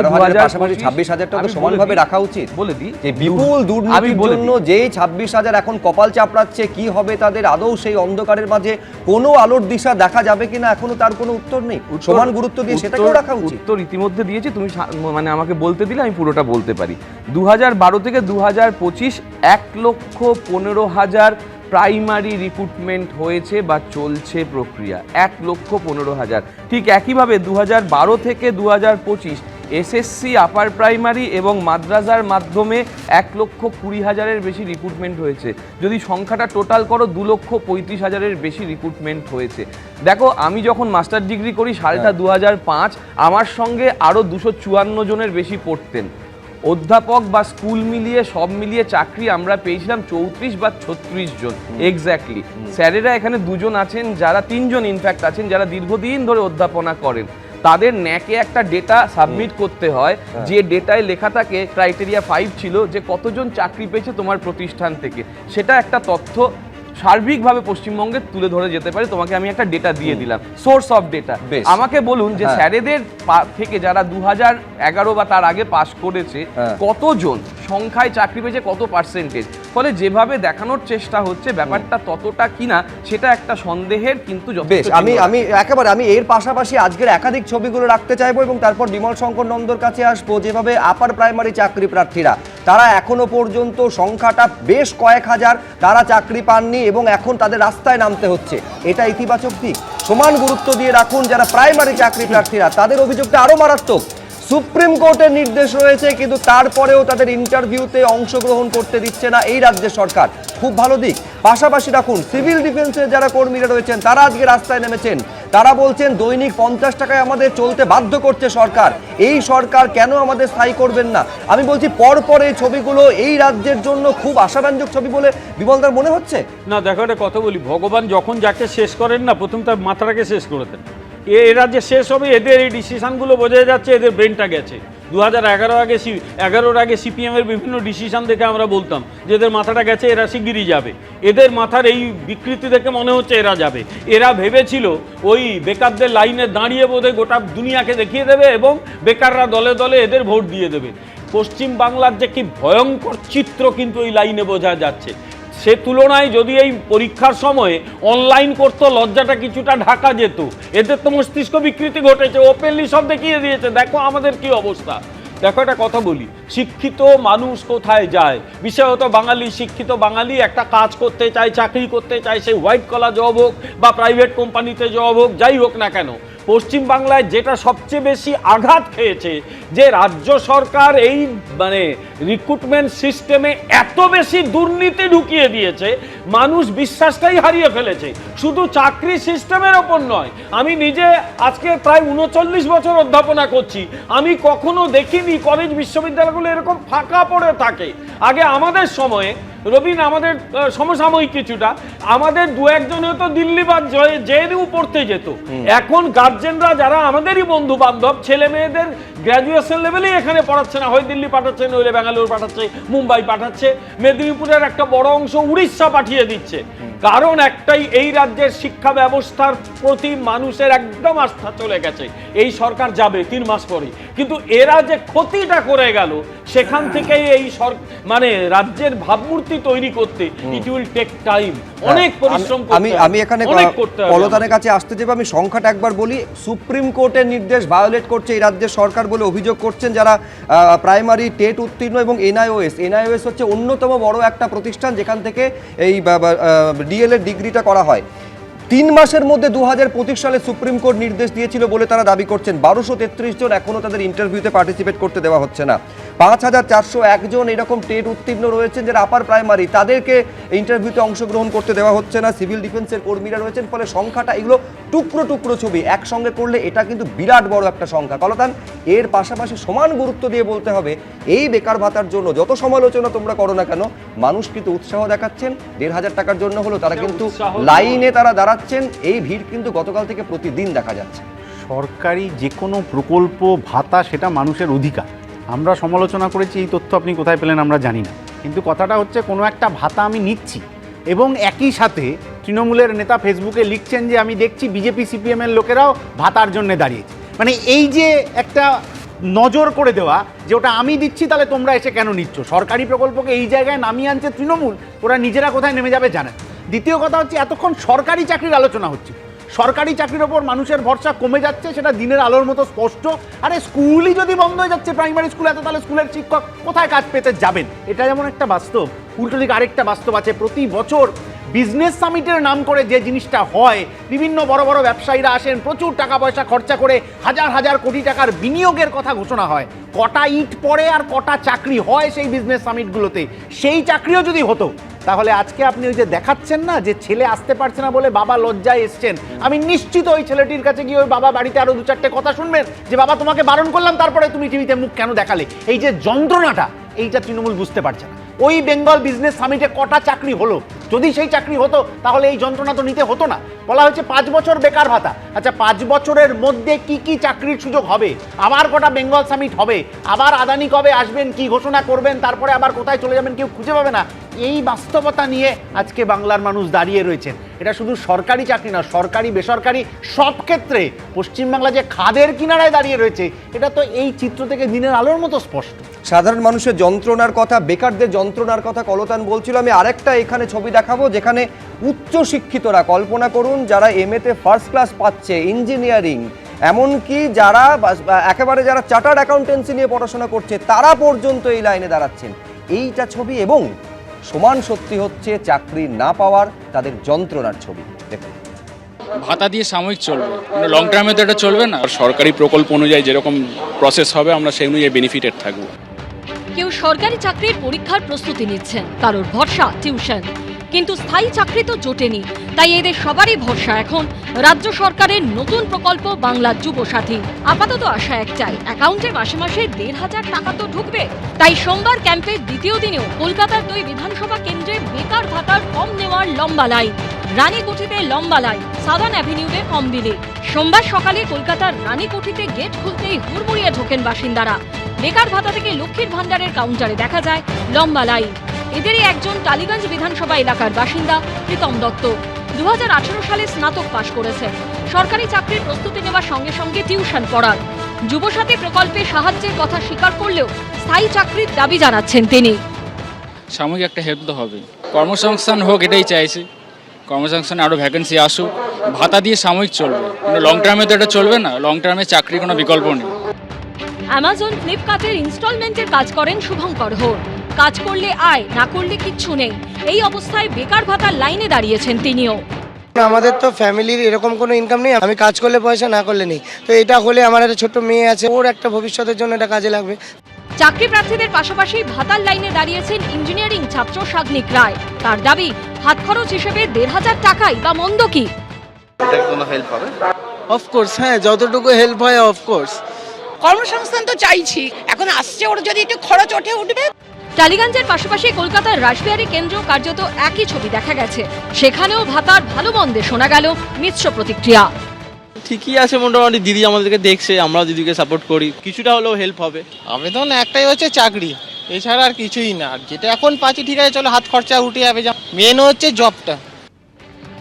A: 26,000 সমানভাবে রাখা উচিত।
F: বলে দিই
A: যে বিপুল দুর্নীতির জন্য যেই 26,000 এখন কপাল চাপড়াচ্ছে, কি হবে তাদের? আদৌ সেই অন্ধকারের মাঝে কোনো আলোর দিশা দেখা যাবে কিনা এখনো তার কোনো উত্তর নেই। সমান গুরুত্ব দিয়ে সেটাকেও রাখা উচিত।
F: উত্তর ইতিমধ্যে দিয়েছি, তুমি মানে আমাকে বলতে দিলে আমি পুরোটা বলতে পারি। 2012 থেকে 2025 1,15,000 প্রাইমারি রিক্রুটমেন্ট হয়েছে বা চলছে প্রক্রিয়া, 1,15,000। ঠিক একইভাবে 2012 থেকে 2025 এসএসসি আপার প্রাইমারি এবং মাদ্রাসার মাধ্যমে 1,20,000-এর বেশি রিক্রুটমেন্ট হয়েছে। যদি সংখ্যাটা টোটাল করো 2,35,000-এর বেশি রিক্রুটমেন্ট হয়েছে। দেখো, আমি যখন মাস্টার ডিগ্রি করি সালটা 2005, আমার সঙ্গে আরও 254 জনের বেশি পড়তেন। অধ্যাপক বা স্কুল মিলিয়ে সব মিলিয়ে চাকরি আমরা পেয়েছিলাম 34 বা 36 জন এক্স্যাক্টলি। স্যারেরা এখানে 2 জন আছেন, যারা 3 জন ইনফ্যাক্ট আছেন যারা দীর্ঘদিন ধরে অধ্যাপনা করেন। তাদের ন্যাকে একটা ডেটা সাবমিট করতে হয়, যে ডেটায় লেখা থাকে ক্রাইটেরিয়া 5 ছিল যে কতজন চাকরি পেয়েছে তোমার প্রতিষ্ঠান থেকে। সেটা একটা তথ্য সার্বিকভাবে পশ্চিমবঙ্গে তুলে ধরে যেতে পারে। তোমাকে আমি একটা ডেটা দিয়ে দিলাম, সোর্স অফ ডেটা। আমাকে বলুন যে স্যারেদের থেকে যারা 2011 বা তার আগে পাস করেছে কতজন সংখ্যায় চাকরি পেয়েছে, কত পার্সেন্টেজ। ফলে যেভাবে দেখানোর চেষ্টা হচ্ছে ব্যাপারটা ততটা কিনা সেটা একটা সন্দেহের, কিন্তু
A: বেশ আমি এর পাশাপাশি আজকের একাধিক ছবিগুলো রাখতে চাইবো এবং তারপর বিমল শঙ্কর নন্দর কাছে আসবো। যেভাবে আপার প্রাইমারি চাকরি প্রার্থীরা তারা এখনো পর্যন্ত সংখ্যাটা বেশ কয়েক হাজার, তারা চাকরি পাননি এবং এখন তাদের রাস্তায় নামতে হচ্ছে, এটা ইতিবাচক দিক। সমান গুরুত্ব দিয়ে রাখুন যারা প্রাইমারি চাকরি প্রার্থীরা, তাদের অভিযোগটা আরো মারাত্মক। সুপ্রিম কোর্টের নির্দেশ রয়েছে কিন্তু তারপরেও তাদের ইন্টারভিউতে অংশগ্রহণ করতে দিচ্ছে না এই রাজ্যের সরকার, খুব ভালো দিক। পাশাপাশি রাখুন সিভিল ডিফেন্সের যারা কর্মীরা রয়েছেন তারা আজকে রাস্তায় নেমেছেন, তারা বলছেন দৈনিক 50 টাকায় আমাদের চলতে বাধ্য করছে সরকার, এই সরকার কেন আমাদের স্থায়ী করবেন না? আমি বলছি পরপর এই ছবিগুলো এই রাজ্যের জন্য খুব আশাব্যঞ্জক ছবি বলে বিমলদার মনে হচ্ছে
E: না। দেখো, একটা কথা বলি, ভগবান যখন যাকে শেষ করেন না প্রথম তার মাথাটাকে শেষ করে দেন। এরা যে শেষ হবে, এদের এই ডিসিশনগুলো বোঝা যাচ্ছে এদের ব্রেনটা গেছে। 2011 আগে সিপিএমের বিভিন্ন ডিসিশন দেখে আমরা বলতাম যে এদের মাথাটা গেছে, এরা শিগগিরই যাবে। এদের মাথার এই বিকৃতি দেখে মনে হচ্ছে এরা যাবে। এরা ভেবেছিল ওই বেকারদের লাইনে দাঁড়িয়ে বোধহয় গোটা দুনিয়াকে দেখিয়ে দেবে এবং বেকাররা দলে দলে এদের ভোট দিয়ে দেবে। পশ্চিম বাংলার যে কি ভয়ঙ্কর চিত্র কিন্তু এই লাইনে বোঝা যাচ্ছে। সে তুলনায় যদি এই পরীক্ষার সময়ে অনলাইন করতো লজ্জাটা কিছুটা ঢাকা যেত। এদের তো মস্তিষ্ক বিকৃতি ঘটেছে, ওপেনলি সব দেখিয়ে দিয়েছে, দেখো আমাদের কি অবস্থা। দেখো, একটা কথা বলি, শিক্ষিত মানুষ কোথায় যায়? বিশেষত বাঙালি, শিক্ষিত বাঙালি একটা কাজ করতে চায়, চাকরি করতে চায়, সে হোয়াইট কলার জব হোক বা প্রাইভেট কোম্পানিতে জব হোক, যাই হোক না কেন। পশ্চিমবাংলায় যেটা সবচেয়ে বেশি আঘাত খেয়েছে যে রাজ্য সরকার এই রিক্রুটমেন্ট সিস্টেমে এত বেশি দুর্নীতি ঢুকিয়ে দিয়েছে, মানুষ বিশ্বাসটাই হারিয়ে ফেলেছে। শুধু চাকরি সিস্টেমের ওপর নয়, আমি নিজে আজকে প্রায় 39 বছর অধ্যাপনা করছি, আমি কখনো দেখিনি কলেজ বিশ্ববিদ্যালয়গুলো এরকম ফাঁকা পড়ে থাকে। আগে আমাদের সময়ে রবিন, আমাদের সমসাময়িক কিছুটা, আমাদের 2-1জন হয়তো দিল্লি বা জেএনইউ পড়তে যেত। এখন গার্জেনরা যারা আমাদেরই বন্ধু বান্ধব, ছেলে মেয়েদের গ্র্যাজুয়েশন লেভেলেই এখানে পড়াচ্ছে না, হয় দিল্লি পাঠাচ্ছে, নইলে ব্যাঙ্গালোর পাঠাচ্ছে, মুম্বাই পাঠাচ্ছে, মেদিনীপুরের একটা বড় অংশ উড়িষ্যা পাঠিয়ে দিচ্ছে। কারণ একটাই, এই রাজ্যের শিক্ষা ব্যবস্থার প্রতি মানুষের একদম আস্থা চলে গেছে। এই সরকার যাবে 3 মাস পরে, কিন্তু এরা যে ক্ষতিটা করে গেল সেখান থেকেই এই রাজ্যের ভাবমূর্তি তৈরি করতে ইট উইল টেক টাইম, অনেক পরিশ্রম করতে হবে।
A: আমি এখানে পলতানের কাছে আসতে যাবো, আমি সংখ্যাটা একবার বলি। সুপ্রিম কোর্টের নির্দেশ ভায়োলেট করছে এই রাজ্যের সরকার বলে অভিযোগ করছেন যারা প্রাইমারি টেট উত্তীর্ণ এবং এনআইওএস হচ্ছে অন্যতম বড় একটা প্রতিষ্ঠান যেখান থেকে এই ডিএলএড ডিগ্রিটা করা হয়। 3 মাসের মধ্যে 2025 সালে সুপ্রিম কোর্ট নির্দেশ দিয়েছিল বলে তারা দাবি করছেন। 1233 জন এখনো তাদের ইন্টারভিউতে পার্টিসিপেট করতে দেওয়া হচ্ছে না। 5,401 জন এরকম টেট উত্তীর্ণ রয়েছেন যারা আপার প্রাইমারি, তাদেরকে ইন্টারভিউতে অংশগ্রহণ করতে দেওয়া হচ্ছে না। সিভিল ডিফেন্সের কর্মীরা রয়েছেন, ফলে সংখ্যাটা এগুলো টুকরো টুকরো ছবি একসঙ্গে করলে এটা কিন্তু বিরাট বড় একটা সংখ্যা। কলতান, এর পাশাপাশি সমান গুরুত্ব দিয়ে বলতে হবে এই বেকার ভাতার জন্য যত সমালোচনা তোমরা করো না কেন, মানুষ কিন্তু উৎসাহ দেখাচ্ছেন। 1,500 টাকার জন্য হলো তারা কিন্তু লাইনে তারা দাঁড়াচ্ছেন। এই ভিড় কিন্তু গতকাল থেকে প্রতিদিন দেখা যাচ্ছে।
I: সরকারি যে কোনো প্রকল্প ভাতা সেটা মানুষের অধিকার। আমরা সমালোচনা করেছি, এই তথ্য আপনি কোথায় পেলেন আমরা জানি না, কিন্তু কথাটা হচ্ছে কোনো একটা ভাতা আমি নিচ্ছি এবং একই সাথে তৃণমূলের নেতা ফেসবুকে লিখছেন যে আমি দেখছি বিজেপি সিপিএমের লোকেরাও ভাতার জন্য দাঁড়িয়েছে। মানে এই যে একটা নজর করে দেওয়া যে ওটা আমি দিচ্ছি তাহলে তোমরা এসে কেন নিচ্ছ, সরকারি প্রকল্পকে এই জায়গায় নামিয়ে আনছে তৃণমূল, ওরা নিজেরা কোথায় নেমে যাবে জানে। দ্বিতীয় কথা হচ্ছে এতক্ষণ সরকারি চাকরির আলোচনা হচ্ছে, সরকারি চাকরির ওপর মানুষের ভরসা কমে যাচ্ছে, সেটা দিনের আলোর মতো স্পষ্ট। আরে স্কুলই যদি বন্ধ হয়ে যাচ্ছে প্রাইমারি স্কুলে, তাহলে স্কুলের শিক্ষক কোথায় কাজ পেতে যাবেন? এটা যেমন একটা বাস্তব, উল্টো দিকে আরেকটা বাস্তব আছে। প্রতি বছর বিজনেস সামিটের নাম করে যে জিনিসটা হয়, বিভিন্ন বড় বড় ব্যবসায়ীরা আসেন, প্রচুর টাকা পয়সা খরচা করে হাজার হাজার কোটি টাকার বিনিয়োগের কথা ঘোষণা হয়। কটা ইট পড়ে আর কটা চাকরি হয় সেই বিজনেস সামিটগুলোতে, সেই চাকরিও যদি হতো তাহলে আজকে আপনি ওই যে দেখাচ্ছেন না যে ছেলে আসতে পারছে না বলে বাবা লজ্জায় এসছেন, আমি নিশ্চিত ওই ছেলেটির কাছে গিয়ে ওই বাবা বাড়িতে আরো 2-4টে কথা শুনবেন যে বাবা তোমাকে বারণ করলাম তারপরে তুমি টিভিতে মুখ কেন দেখালে। এই যে যন্ত্রণাটা, এইটা তৃণমূল বুঝতে পারছে না। ওই বেঙ্গল বিজনেস সামিটে কটা চাকরি হলো? যদি সেই চাকরি হতো তাহলে এই যন্ত্রণা তো নিতে হতো না। বলা হয়েছে 5 বছর বেকার ভাতা। আচ্ছা, 5 বছরের মধ্যে কি কি চাকরির সুযোগ হবে? আবার কটা বেঙ্গল সামিট হবে? আবার আদানি কবে আসবেন, কি ঘোষণা করবেন, তারপরে আবার কোথায় চলে যাবেন কেউ খুঁজে পাবে না। এই বাস্তবতা নিয়ে আজকে বাংলার মানুষ দাঁড়িয়ে রয়েছেন। এটা শুধু সরকারি চাকরি না, সরকারি বেসরকারি সব ক্ষেত্রে পশ্চিমবাংলা যে খাদের কিনারায় দাঁড়িয়ে রয়েছে, এটা তো এই চিত্র থেকে দিনের আলোর মতো স্পষ্ট।
A: সাধারণ মানুষের যন্ত্রণার কথা, বেকারদের যন্ত্রণার কথা কলতান বলছিল। আমি আরেকটা এখানে ছবি দেখাবো যেখানে উচ্চ শিক্ষিতরা, কল্পনা করুন, যারা এমএতে ফার্স্ট ক্লাস পাচ্ছে, ইঞ্জিনিয়ারিং, এমনকি যারা একেবারে যারা চার্টার্ড অ্যাকাউন্টেন্সি নিয়ে পড়াশোনা করছে, তারা পর্যন্ত এই লাইনে দাঁড়াচ্ছেন। এইটা ছবি, এবং সমান সত্যি হচ্ছে চাকরি না পাওয়ার তাদের যন্ত্রণার ছবি। দেখুন,
O: ভাতা দিয়ে সাময়িক চলবে, লং টার্মে তো এটা চলবে না। সরকারি প্রকল্প অনুযায়ী যেরকম প্রসেস হবে আমরা সেই অনুযায়ী বেনিফিটেড থাকবো।
B: কেউ সরকারি চাকরির পরীক্ষার প্রস্তুতি নিচ্ছেন, কারোর ভরসা টিউশন, কিন্তু স্থায়ী চাকরি তো জোটেনি। তাই এদের সবারই ভরসা এখন রাজ্য সরকারের নতুন প্রকল্প বাংলা যুবসাথী। আপাতত আশা একটাই, অ্যাকাউন্টে মাসে মাসে 1,500 টাকা তো ঢুকবে। তাই সোমবার ক্যাম্পের দ্বিতীয় দিনেও কলকাতার 2 বিধানসভা কেন্দ্রে বেকার ভাতার ফর্ম নেওয়ার লম্বা লাইন। রানীকুঠিতে লম্বা লাইন, সাদার্ন অ্যাভিনিউতে ফর্ম দিলে। সোমবার সকালে কলকাতার রানীকুঠিতে গেট খুলতেই হুড়মুড়িয়ে ঢোকেন বাসিন্দারা। বেকার ভাতা থেকে লক্ষ্মীর ভান্ডারের কাউন্টারে দেখা যায় লম্বা লাইন। এদেরই একজন টালিগঞ্জ বিধানসভা এলাকার বাসিন্দা প্রীতম দত্ত। 2018 সালে স্নাতক পাশ করেছেন। সরকারি চাকরির প্রস্তুতি নেওয়ার সঙ্গে সঙ্গে টিউশন পড়ান। যুবসাথী প্রকল্পে সাহায্যের কথা স্বীকার করলেও স্থায়ী চাকরির দাবি জানাচ্ছেন তিনি।
O: সাময়িক একটা হেল্প তো হবে, কর্মসংস্থান হোক এটাই চাইছি। কর্মসংস্থানে আরও ভ্যাকেন্সি আসুক, ভাতা দিয়ে সাময়িক চলবে, লং টার্মে তো এটা চলবে না। লং টার্মে চাকরির কোনো বিকল্প নেই।
B: অ্যামাজন, ফ্লিপকার্টের ইনস্টলমেন্টের কাজ করেন শুভঙ্কর হোর। কাজ করলে আয়, না করলে কিচ্ছু নেই। এই অবস্থায় বেকার ভাতার লাইনে দাঁড়িয়েছেন তিনিও।
P: আমাদের তো ফ্যামিলির এরকম কোনো ইনকাম নেই, আমি কাজ করলে পয়সা, না করলে নেই। তো এটা হলে আমার একটা ছোট্ট মেয়ে আছে, ওর একটা ভবিষ্যতের জন্য এটা কাজে লাগবে।
B: চাকরি প্রার্থীদের পাশাপাশি ভাতার লাইনে দাঁড়িয়েছেন ইঞ্জিনিয়ারিং ছাত্র সাগ্নিক রায়। তার দাবি, হাত খরচ হিসেবে 1,500 টাকাই বা মন্দ কি?
N: এটা কোনো হেল্প হবে?
P: অফকোর্স, হ্যাঁ, যতটুকু হেল্প হয় অফকোর্স।
M: কর্মসংস্থান তো চাইছি, এখন আসছে ওর যদি একটু খরচ ওঠে উঠবে।
B: টালিগঞ্জের পাশাপাশি কলকাতার রাসবিহারী কেন্দ্র কার্যত একই ছবি দেখা গেছে। সেখানেও ভাতার ভালো মন্দে শোনা গেল মিশ্র প্রতিক্রিয়া।
Q: ঠিকই আছে মোটামুটি, দিদি আমাদেরকে দেখছে, আমরা দিদিকে সাপোর্ট করি, কিছুটা হলেও হেল্প হবে।
P: আবেদন একটাই হচ্ছে চাকরি, এছাড়া আর কিছুই না। আর যেটা এখন পাচ্ছি ঠিক আছে, চলো হাত খরচা উঠে যাবে, মেন হচ্ছে জবটা।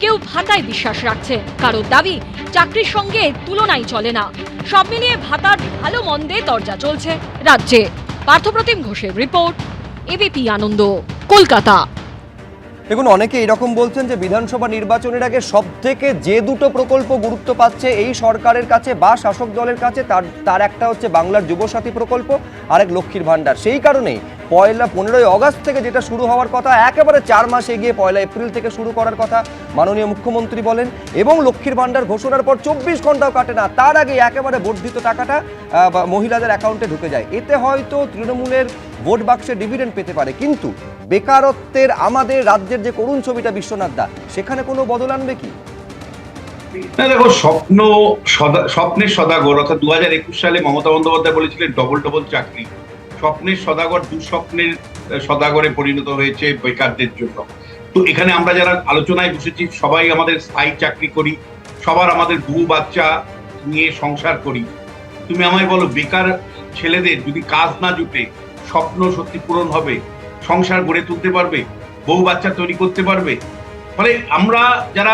B: কেউ ভাতায় বিশ্বাস রাখছে, কারোর দাবি চাকরির সঙ্গে তুলনাই চলে না। সব মিলিয়ে ভাতার ভালো মন্দে দরজা চলছে রাজ্যে। পার্থপ্রতিম ঘোষের রিপোর্ট, এবিপি আনন্দ, কলকাতা।
A: দেখুন, অনেকে এরকম বলছেন যে বিধানসভা নির্বাচনের আগে সবথেকে যে দুটো প্রকল্প গুরুত্ব পাচ্ছে এই সরকারের কাছে বা শাসক দলের কাছে, তার একটা হচ্ছে বাংলার যুবসাথী প্রকল্প, আরেক লক্ষ্মীর ভান্ডার। সেই কারণেই 15ই অগস্ট থেকে যেটা শুরু হওয়ার কথা একেবারে 4 মাস এগিয়ে 1 এপ্রিল থেকে শুরু করার কথা মাননীয় মুখ্যমন্ত্রী বলেন, এবং লক্ষ্মীর ভাণ্ডার ঘোষণার পর 24 ঘন্টাও কাটে না তার আগে একেবারে বর্ধিত টাকাটা মহিলাদের অ্যাকাউন্টে ঢুকে যায়। এতে হয়তো তৃণমূলের ভোট বাক্সে ডিভিডেন্ড পেতে পারে, কিন্তু বেকারত্বের আমাদের রাজ্যের যে করুণ ছবিটা বিশ্বনাথ দা, সেখানে কোনো বদল আনবে কি?
H: না দেখো, স্বপ্নের সদাগর অর্থাৎ 2021 সালে মমতা বন্দ্যোপাধ্যায় বলেছিলেন ডবল ডবল চাকরি। স্বপ্নের সদাগর দুঃস্বপ্নের সদাগরে পরিণত হয়েছে বেকারদের জন্য। তো এখানে আমরা যারা আলোচনায় বসেছি সবাই আমাদের স্থায়ী চাকরি করি, সবার আমাদের বউ বাচ্চা নিয়ে সংসার করি। তুমি আমায় বলো, বেকার ছেলেদের যদি কাজ না জুটে স্বপ্ন সত্যি পূরণ হবে? সংসার গড়ে তুলতে পারবে? বউ বাচ্চা তৈরি করতে পারবে? ফলে আমরা যারা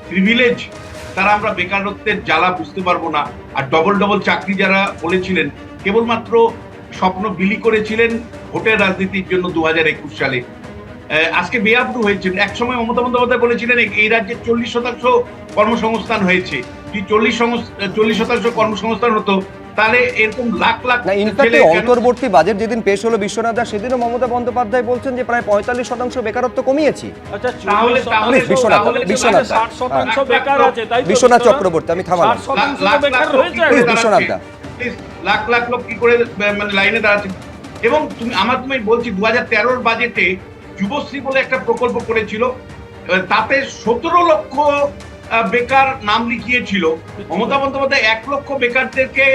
H: প্রিভিলেজ তারা আমরা বেকারত্বের জ্বালা বুঝতে পারবো না। আর ডবল ডবল চাকরি যারা বলেছিলেন কেবলমাত্র স্বপ্ন বিলি করেছিলেন ভোটের রাজনীতির জন্য 2021 সালে। আজকে বেআব্রু হয়েছেন। একসময় মমতা বন্দ্যোপাধ্যায় বলেছিলেন এই রাজ্যে 40% কর্মসংস্থান হয়েছে। যদি 40% কর্মসংস্থান হতো তাহলে এরকম লাখ লাখ
A: অন্তর্বর্তী বাজেট যেদিন পেশ হলো বিশ্বনাথ দা, সেদিনও মমতা বন্দ্যোপাধ্যায় বলছেন যে প্রায় 45% বেকারত্ব কমিয়েছি। বিশ্বনাথ চক্রবর্তী, আমি থামালাম। বিশ্বনাথ দা
H: লাখ লাখ লোক কি করে মানে লাইনে দাঁড়াচ্ছে। এবং তুমি বলছি 2013 বাজেটে যুবশ্রী বলে একটা প্রকল্প করেছিল, তাতে 17 লক্ষ বেকার নাম লিখিয়েছিল। মমতা বন্দ্যোপাধ্যায় 1 লক্ষ বেকারদেরকে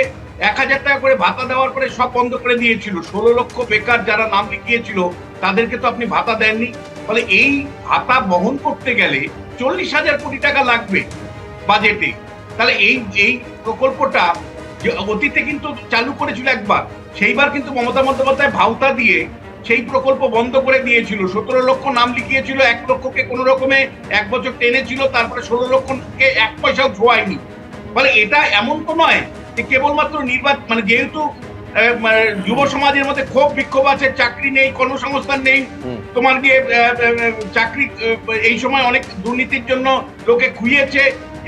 H: 1000 টাকা করে ভাতা দেওয়ার পরে সব বন্ধ করে দিয়েছিল। 16 লক্ষ বেকার যারা নাম লিখিয়েছিল তাদেরকে তো আপনি ভাতা দেননি। ফলে এই ভাতা বহন করতে গেলে 40,000 কোটি টাকা লাগবে বাজেটে। তাহলে এই প্রকল্পটা যে অতীতে কিন্তু চালু করেছিল একবার, সেইবার কিন্তু মমতা বন্দ্যোপাধ্যায় ভাওতা দিয়ে সেই প্রকল্প বন্ধ করে দিয়েছিল। 17 লক্ষ নাম লিখিয়েছিল, 1 লক্ষকে কোনো রকমে 1 বছর টেনেছিল, তারপরে 16 লক্ষকে 1 পয়সাও ছোঁয়ায়নি। ফলে এটা এমন তো নয় যে কেবলমাত্র নির্বাচন, মানে যেহেতু যুব সমাজের মধ্যে ক্ষোভ বিক্ষোভ আছে, চাকরি নেই, কর্মসংস্থান নেই, তোমার গিয়ে চাকরি এই সময় অনেক দুর্নীতির জন্য লোকে খুইয়েছে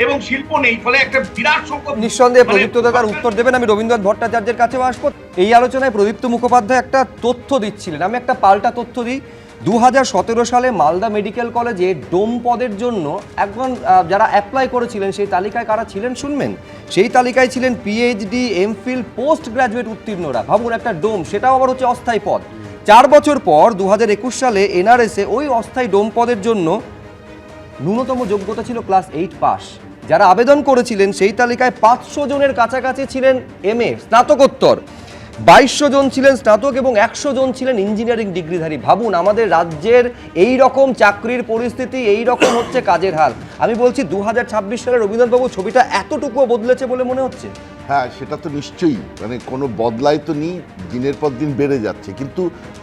H: এবং শিল্প নেই, ফলে একটা বিরাট সংকট।
A: নিঃসন্দেহে প্রদীপ্ত দাদার উত্তর দেবেন, আমি রবীন্দ্রনাথ ভট্টাচার্যের কাছেও আসবো। এই আলোচনায় প্রদীপ্ত মুখোপাধ্যায় একটা তথ্য দিচ্ছিলেন, আমি একটা পাল্টা তথ্য দিই। 2017 সালে মালদা মেডিকেল কলেজে ডোম পদের জন্য একজন যারা অ্যাপ্লাই করেছিলেন সেই তালিকায় কারা ছিলেন শুনবেন। সেই তালিকায় ছিলেন পিএইচডি, এমফিল, পোস্ট গ্রাজুয়েট উত্তীর্ণরা। ভাবুন, একটা ডোম, সেটাও আবার হচ্ছে অস্থায়ী পদ। 4 বছর পর 2021 সালে এনআরএসে ওই অস্থায়ী ডোম পদের জন্য ন্যূনতম যোগ্যতা ছিল ক্লাস 8 পাস। যারা আবেদন করেছিলেন সেই তালিকায় 500 জনের কাছাকাছি ছিলেন এমএ স্নাতকোত্তর, 2200 জন ছিলেন স্নাতক এবং 100 জন ছিলেন ইঞ্জিনিয়ারিং ডিগ্রিধারী। ভাবুন, আমাদের রাজ্যের এই রকম চাকরির পরিস্থিতি, এই রকম হচ্ছে কাজের হাল। আমি বলছি 2026 সালে রবীন্দ্রনাথবাবু ছবিটা এতটুকুও বদলেছে বলে মনে হচ্ছে?
J: হ্যাঁ, সেটা তো নিশ্চয়ই, মানে কোনো বদলাই তো নেই, দিনের পর দিন বেড়ে যাচ্ছে। কিন্তু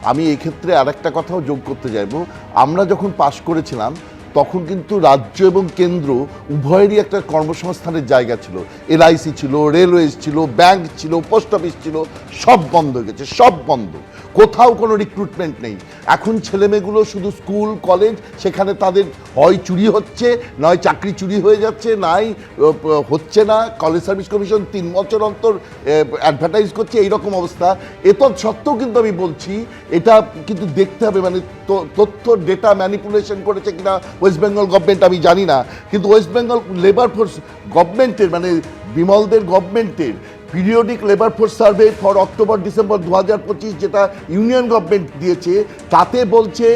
J: আমি এই ক্ষেত্রে আরেকটা কথাও যোগ করতে চাইবো। আমরা যখন পাশ করেছিলাম তখন কিন্তু রাজ্য এবং কেন্দ্র উভয়েরই একটা কর্মসংস্থানের জায়গা ছিল। এলআইসি ছিল, রেলওয়েজ ছিল, ব্যাংক ছিল, পোস্ট অফিস ছিল, সব বন্ধ হয়ে গেছে, সব বন্ধ, কোথাও কোনো রিক্রুটমেন্ট নেই। এখন ছেলেমেয়েগুলো শুধু স্কুল কলেজ, সেখানে তাদের হয় চুরি হচ্ছে, নয় চাকরি চুরি হয়ে যাচ্ছে, নাই হচ্ছে না। কলেজ সার্ভিস কমিশন 3 বছর অন্তর অ্যাডভার্টাইজ করছে, এইরকম অবস্থা। এতৎ সত্ত্বেও কিন্তু আমি বলছি এটা কিন্তু দেখতে হবে, মানে তথ্য ডেটা ম্যানিপুলেশন করেছে কিনা ওয়েস্ট বেঙ্গল গভর্নমেন্ট আমি জানি না, কিন্তু ওয়েস্ট বেঙ্গল লেবার ফোর্স গভর্নমেন্টের, মানে বিমলদের গভর্নমেন্টের periodic labour force survey for October December 2025 যেটা ইউনিয়ন গভর্নমেন্ট দিয়েছে, তাতে বলছে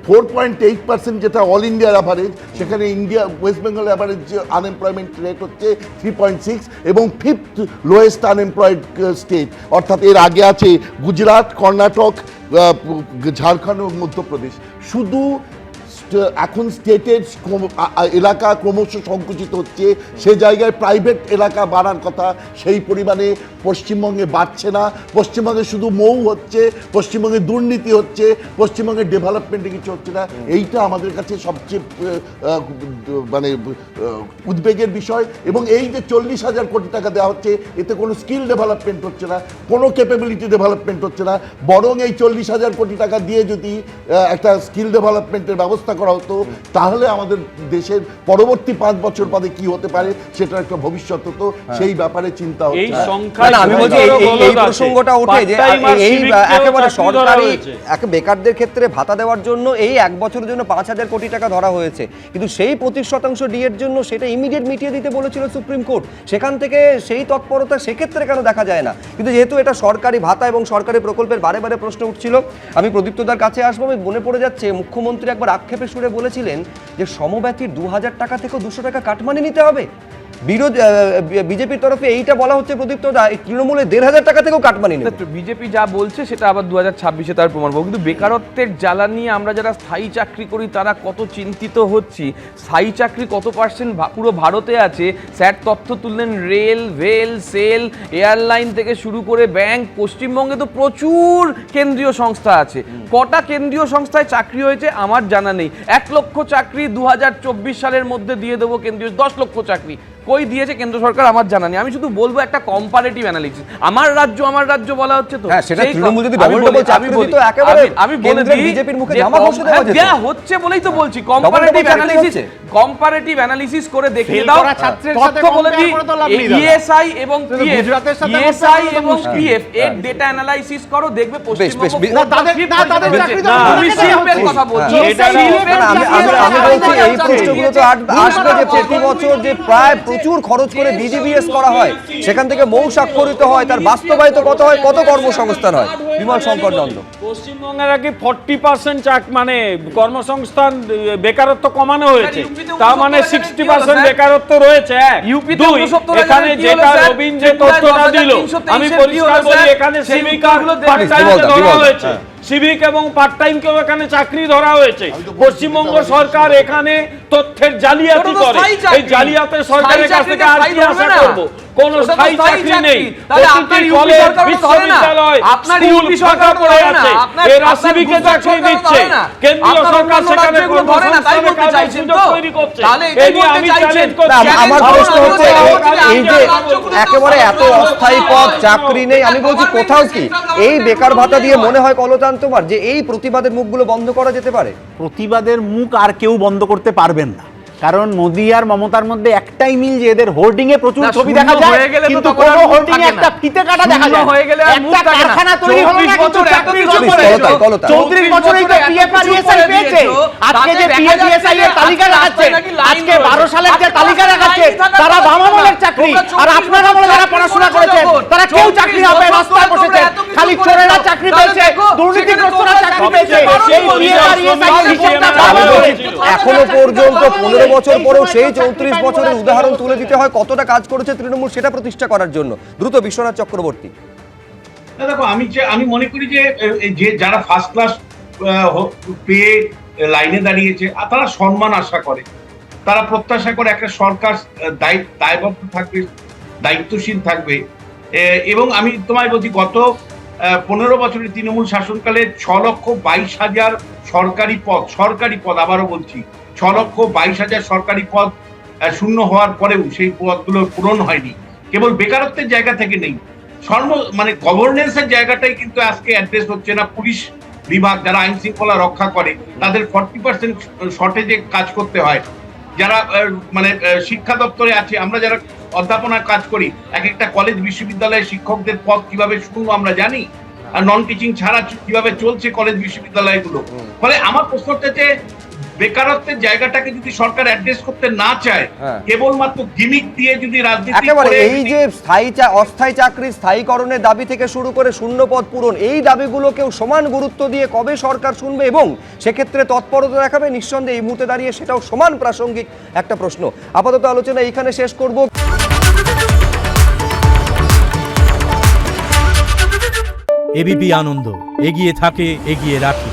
J: 4.8% যেটা অল ইন্ডিয়ার অ্যাভারেজ, সেখানে West Bengal average unemployment rate হচ্ছে 3.6 এবং 5th লোয়েস্ট আনএমপ্লয়েড স্টেট। অর্থাৎ এর আগে আছে গুজরাট, কর্ণাটক, ঝাড়খণ্ড ও মধ্যপ্রদেশ। শুধু এখন স্টেটের এলাকা ক্রমশ সংকুচিত হচ্ছে, সে জায়গায় প্রাইভেট এলাকা বাড়ার কথা সেই পরিমাণে পশ্চিমবঙ্গে বাড়ছে না। পশ্চিমবঙ্গে শুধু মৌ হচ্ছে, পশ্চিমবঙ্গে দুর্নীতি হচ্ছে, পশ্চিমবঙ্গের ডেভেলপমেন্টে কিছু হচ্ছে না। এইটা আমাদের কাছে সবচেয়ে মানে উদ্বেগের বিষয়। এবং এই যে 40,000 কোটি টাকা দেওয়া হচ্ছে, এতে কোনো স্কিল ডেভেলপমেন্ট হচ্ছে না, কোনো ক্যাপাবিলিটি ডেভেলপমেন্ট হচ্ছে না। বরং এই 40,000 কোটি টাকা দিয়ে যদি একটা স্কিল ডেভেলপমেন্টের ব্যবস্থা করা হতো, তাহলে আমাদের দেশের পরবর্তী 5 বছর বাদে কি হতে পারে সেটার একটা ভবিষ্যৎ হতো, সেই ব্যাপারে চিন্তা
E: এই
J: হচ্ছে।
E: সংখ্যা
A: না, আমি বলছি এই প্রসঙ্গটা ওঠে যে এই একেবারে সরকারি বেকারদের ক্ষেত্রে ভাতা দেওয়ার জন্য এই 1 বছরের জন্য 5,000 কোটি টাকা ধরা হয়েছে, কিন্তু সেই 25% ডিএর জন্য সেটা ইমিডিয়েট মিটিয়ে দিতে বলেছিল সুপ্রিম কোর্ট। সেখান থেকে সেই তৎপরতা সেক্ষেত্রে কেন দেখা যায় না? কিন্তু যেহেতু এটা সরকারি ভাতা এবং সরকারি প্রকল্পের বারে বারে প্রশ্ন উঠছিল, আমি প্রদীপ্তদার কাছে আসবো। আমি মনে পড়ে যাচ্ছে মুখ্যমন্ত্রী একবার আক্ষেপের সুরে বলেছিলেন যে সমব্যথীর 2,000 টাকা থেকেও 200 টাকা কাটমানি নিতে হবে। বিজেপির তরফে এইটা বলা হচ্ছে প্রদীপ্ত দা, তৃণমূলে 1,500 টাকা থেকেও কাটমানি নেবে।
F: বিজেপি যা বলছে সেটা আবার 2026-এ তার প্রমাণ পাবো, কিন্তু বেকারত্বের জ্বালা নিয়ে আমরা যারা স্থায়ী চাকরি করি তারা কত চিন্তিত হচ্ছি। স্থায়ী চাকরি কত পার্সেন্ট পুরো ভারতে আছে? স্যাট তথ্য তুললেন, রেল, ভেল, সেল, এয়ারলাইন থেকে শুরু করে ব্যাংক। পশ্চিমবঙ্গে তো প্রচুর কেন্দ্রীয় সংস্থা আছে। কটা কেন্দ্রীয় সংস্থায় চাকরি হয়েছে আমার জানা নেই। 1 লক্ষ চাকরি 2024 সালের মধ্যে দিয়ে দেবো কেন্দ্রীয়, 10 লক্ষ চাকরি কই দিয়েছে কেন্দ্র সরকার আমার জানা নেই। আমি শুধু বলবো একটা কম্পারেটিভ অ্যানালিসিস। আমার রাজ্য বলা হচ্ছে তো,
A: সেটা তৃণমূল যদি ডবল ডবল চাকরি দিত একেবারে
F: আমি বলে দিই
A: বিজেপির মুখে জামা ঘষে দেওয়া যেত।
F: দেয়া হচ্ছে বলেই তো বলছি কম্পারেটিভ অ্যানালিসিস করে দেখিয়ে দাও। তথ্য বলে দিই, ইএসআই এবং পিএফ এর ডেটা অ্যানালাইসিস করো, দেখবে পশ্চিমবঙ্গ কথা বলছি।
A: আমি বলছি এই প্রশ্নগুলো তো আসবে যে প্রতি বছর যে প্রায় প্রচুর খরচ করে বিজিবিএস করা হয়, সেখান থেকে মৌ স্বাক্ষরিত হয়, তার বাস্তবায়িত কত হয়, কত কর্মসংস্থান হয়? বিমল শঙ্কর নন্দ,
E: পশ্চিমবঙ্গের আগে 40% মানে কর্মসংস্থান বেকারত্ব কমানো হয়েছে, তার মানে 60% বেকারত্ব রয়েছে। এখানে যেটা রবীন যে তথ্যটা দিল, আমি পরিষ্কার বলি, এখানে সিভিক আর পার্ট টাইম ধরা হয়েছে, সিভিক এবং পার্ট টাইমকেও এখানে চাকরি ধরা হয়েছে। পশ্চিমবঙ্গ সরকার এখানে তথ্যের জালিয়াতি করে, এই জালিয়াতের সরকারের কাছ থেকে আর কি আশা করব? কোন স্থায়ী চাকরি নেই, প্রতিটি কলেজ, বিশ্ববিদ্যালয়, স্কুল ফাঁকা পড়ে আছে, এরা সিভিকে চাকরি দিচ্ছে, কেন্দ্রীয় সরকার সেখানে কর্মসংস্থানের কাজের সুযোগ তৈরি করছে। এই নিয়ে আমি চ্যালেঞ্জ করছি।
A: আমার প্রশ্ন হচ্ছে এই যে একেবারে এত অস্থায়ী পদ, চাকরি নেই, আমি বলছি কোথাও কি এই বেকার ভাতা দিয়ে মনে হয় কলতান তোমার যে এই প্রতিবাদের মুখগুলো বন্ধ করা যেতে পারে?
I: প্রতিবাদের মুখ আর কেউ বন্ধ করতে পারবেন না, কারণ মোদি আর মমতার মধ্যে একটাই মিল যে এদের হোর্ডিং এ প্রচুর ছবি দেখা যায়, কিন্তু কোনো হোর্ডিং এ একটা ফিতে কাটা দেখা যায়। একটা কারখানা তৈরি হলো না, কিন্তু চাকরি চলে। 34 বছরেই তো পিএফ আর ইএসআই পেয়েছে। আজকে যে পিএফ ইএসআই এর তালিকা দেখাচ্ছে, আজকে 12 সালের যে তালিকা দেখাচ্ছে, তারা বামামলের চাকরি, আর আপনারা বলে যারা পড়াশোনা করেছেন তারা কেউ চাকরি হবে রাস্তায় বসেছে, খালি চোরেরা চাকরি পেয়েছে, দুর্নীতিগ্রস্তরা চাকরি পেয়েছে। এই পিএফ আর ইএসআই এর হিসাবটা
A: এখনো পর্যন্ত 15 বছর পরেও সেই 34 বছরের উদাহরণ তুলে দিতে হয় কতটা কাজ করেছে তৃণমূল সেটা প্রতিষ্ঠা করার জন্য। দ্রুত বিশ্বনাথ চক্রবর্তী।
H: দেখো, আমি মনে করি যে যারা ফার্স্ট ক্লাস পেয়ে লাইনে দাঁড়িয়েছে তারা সম্মান আশা করে, তারা প্রত্যাশা করে একটা সরকার দায়বদ্ধ থাকবে, দায়িত্বশীল থাকবে। এবং আমি তোমায় বলছি, গত 15 বছরের তৃণমূল শাসনকালে 6,22,000 সরকারি পদ, আবারও বলছি 6,22,000 সরকারি পদ শূন্য হওয়ার পরেও সেই পদগুলো পূরণ হয়নি। কেবল বেকারত্বের জায়গা থেকে নেই, মানে গভর্নেন্সের জায়গাটাই কিন্তু আজকে অ্যাড্রেস হচ্ছে না। পুলিশ বিভাগ যারা আইন শৃঙ্খলা রক্ষা করে তাদের 40% শর্টেজে কাজ করতে হয়। যারা মানে শিক্ষা দপ্তরে আছে, আমরা যারা অধ্যাপনার কাজ করি, এক একটা কলেজ বিশ্ববিদ্যালয়ে শিক্ষকদের পদ কিভাবে শূন্য আমরা জানি, আর নন টিচিং ছাড়া কিভাবে চলছে কলেজ বিশ্ববিদ্যালয়গুলো। ফলে আমার প্রশ্ন হচ্ছে, বেকারত্বের জায়গাটাকে যদি সরকার অ্যাড্রেস করতে না চায়, কেবলমাত্র গিমিক দিয়ে যদি রাজনীতি করে,
A: এই যে অস্থায়ী চাকরি স্থায়ীকরণের দাবি থেকে শুরু করে শূন্য পদ পূরণ, এই দাবিগুলোকেও সমান গুরুত্ব দিয়ে কবে সরকার শুনবে এবং সেক্ষেত্রে তৎপরতা দেখাবে, নিঃসন্দেহে এই মুহূর্তে দাঁড়িয়ে সেটাও সমান প্রাসঙ্গিক একটা প্রশ্ন। আপাতত আলোচনা এইখানে শেষ করব।
R: এবিপি আনন্দ, এগিয়ে থাকে, এগিয়ে রাখে।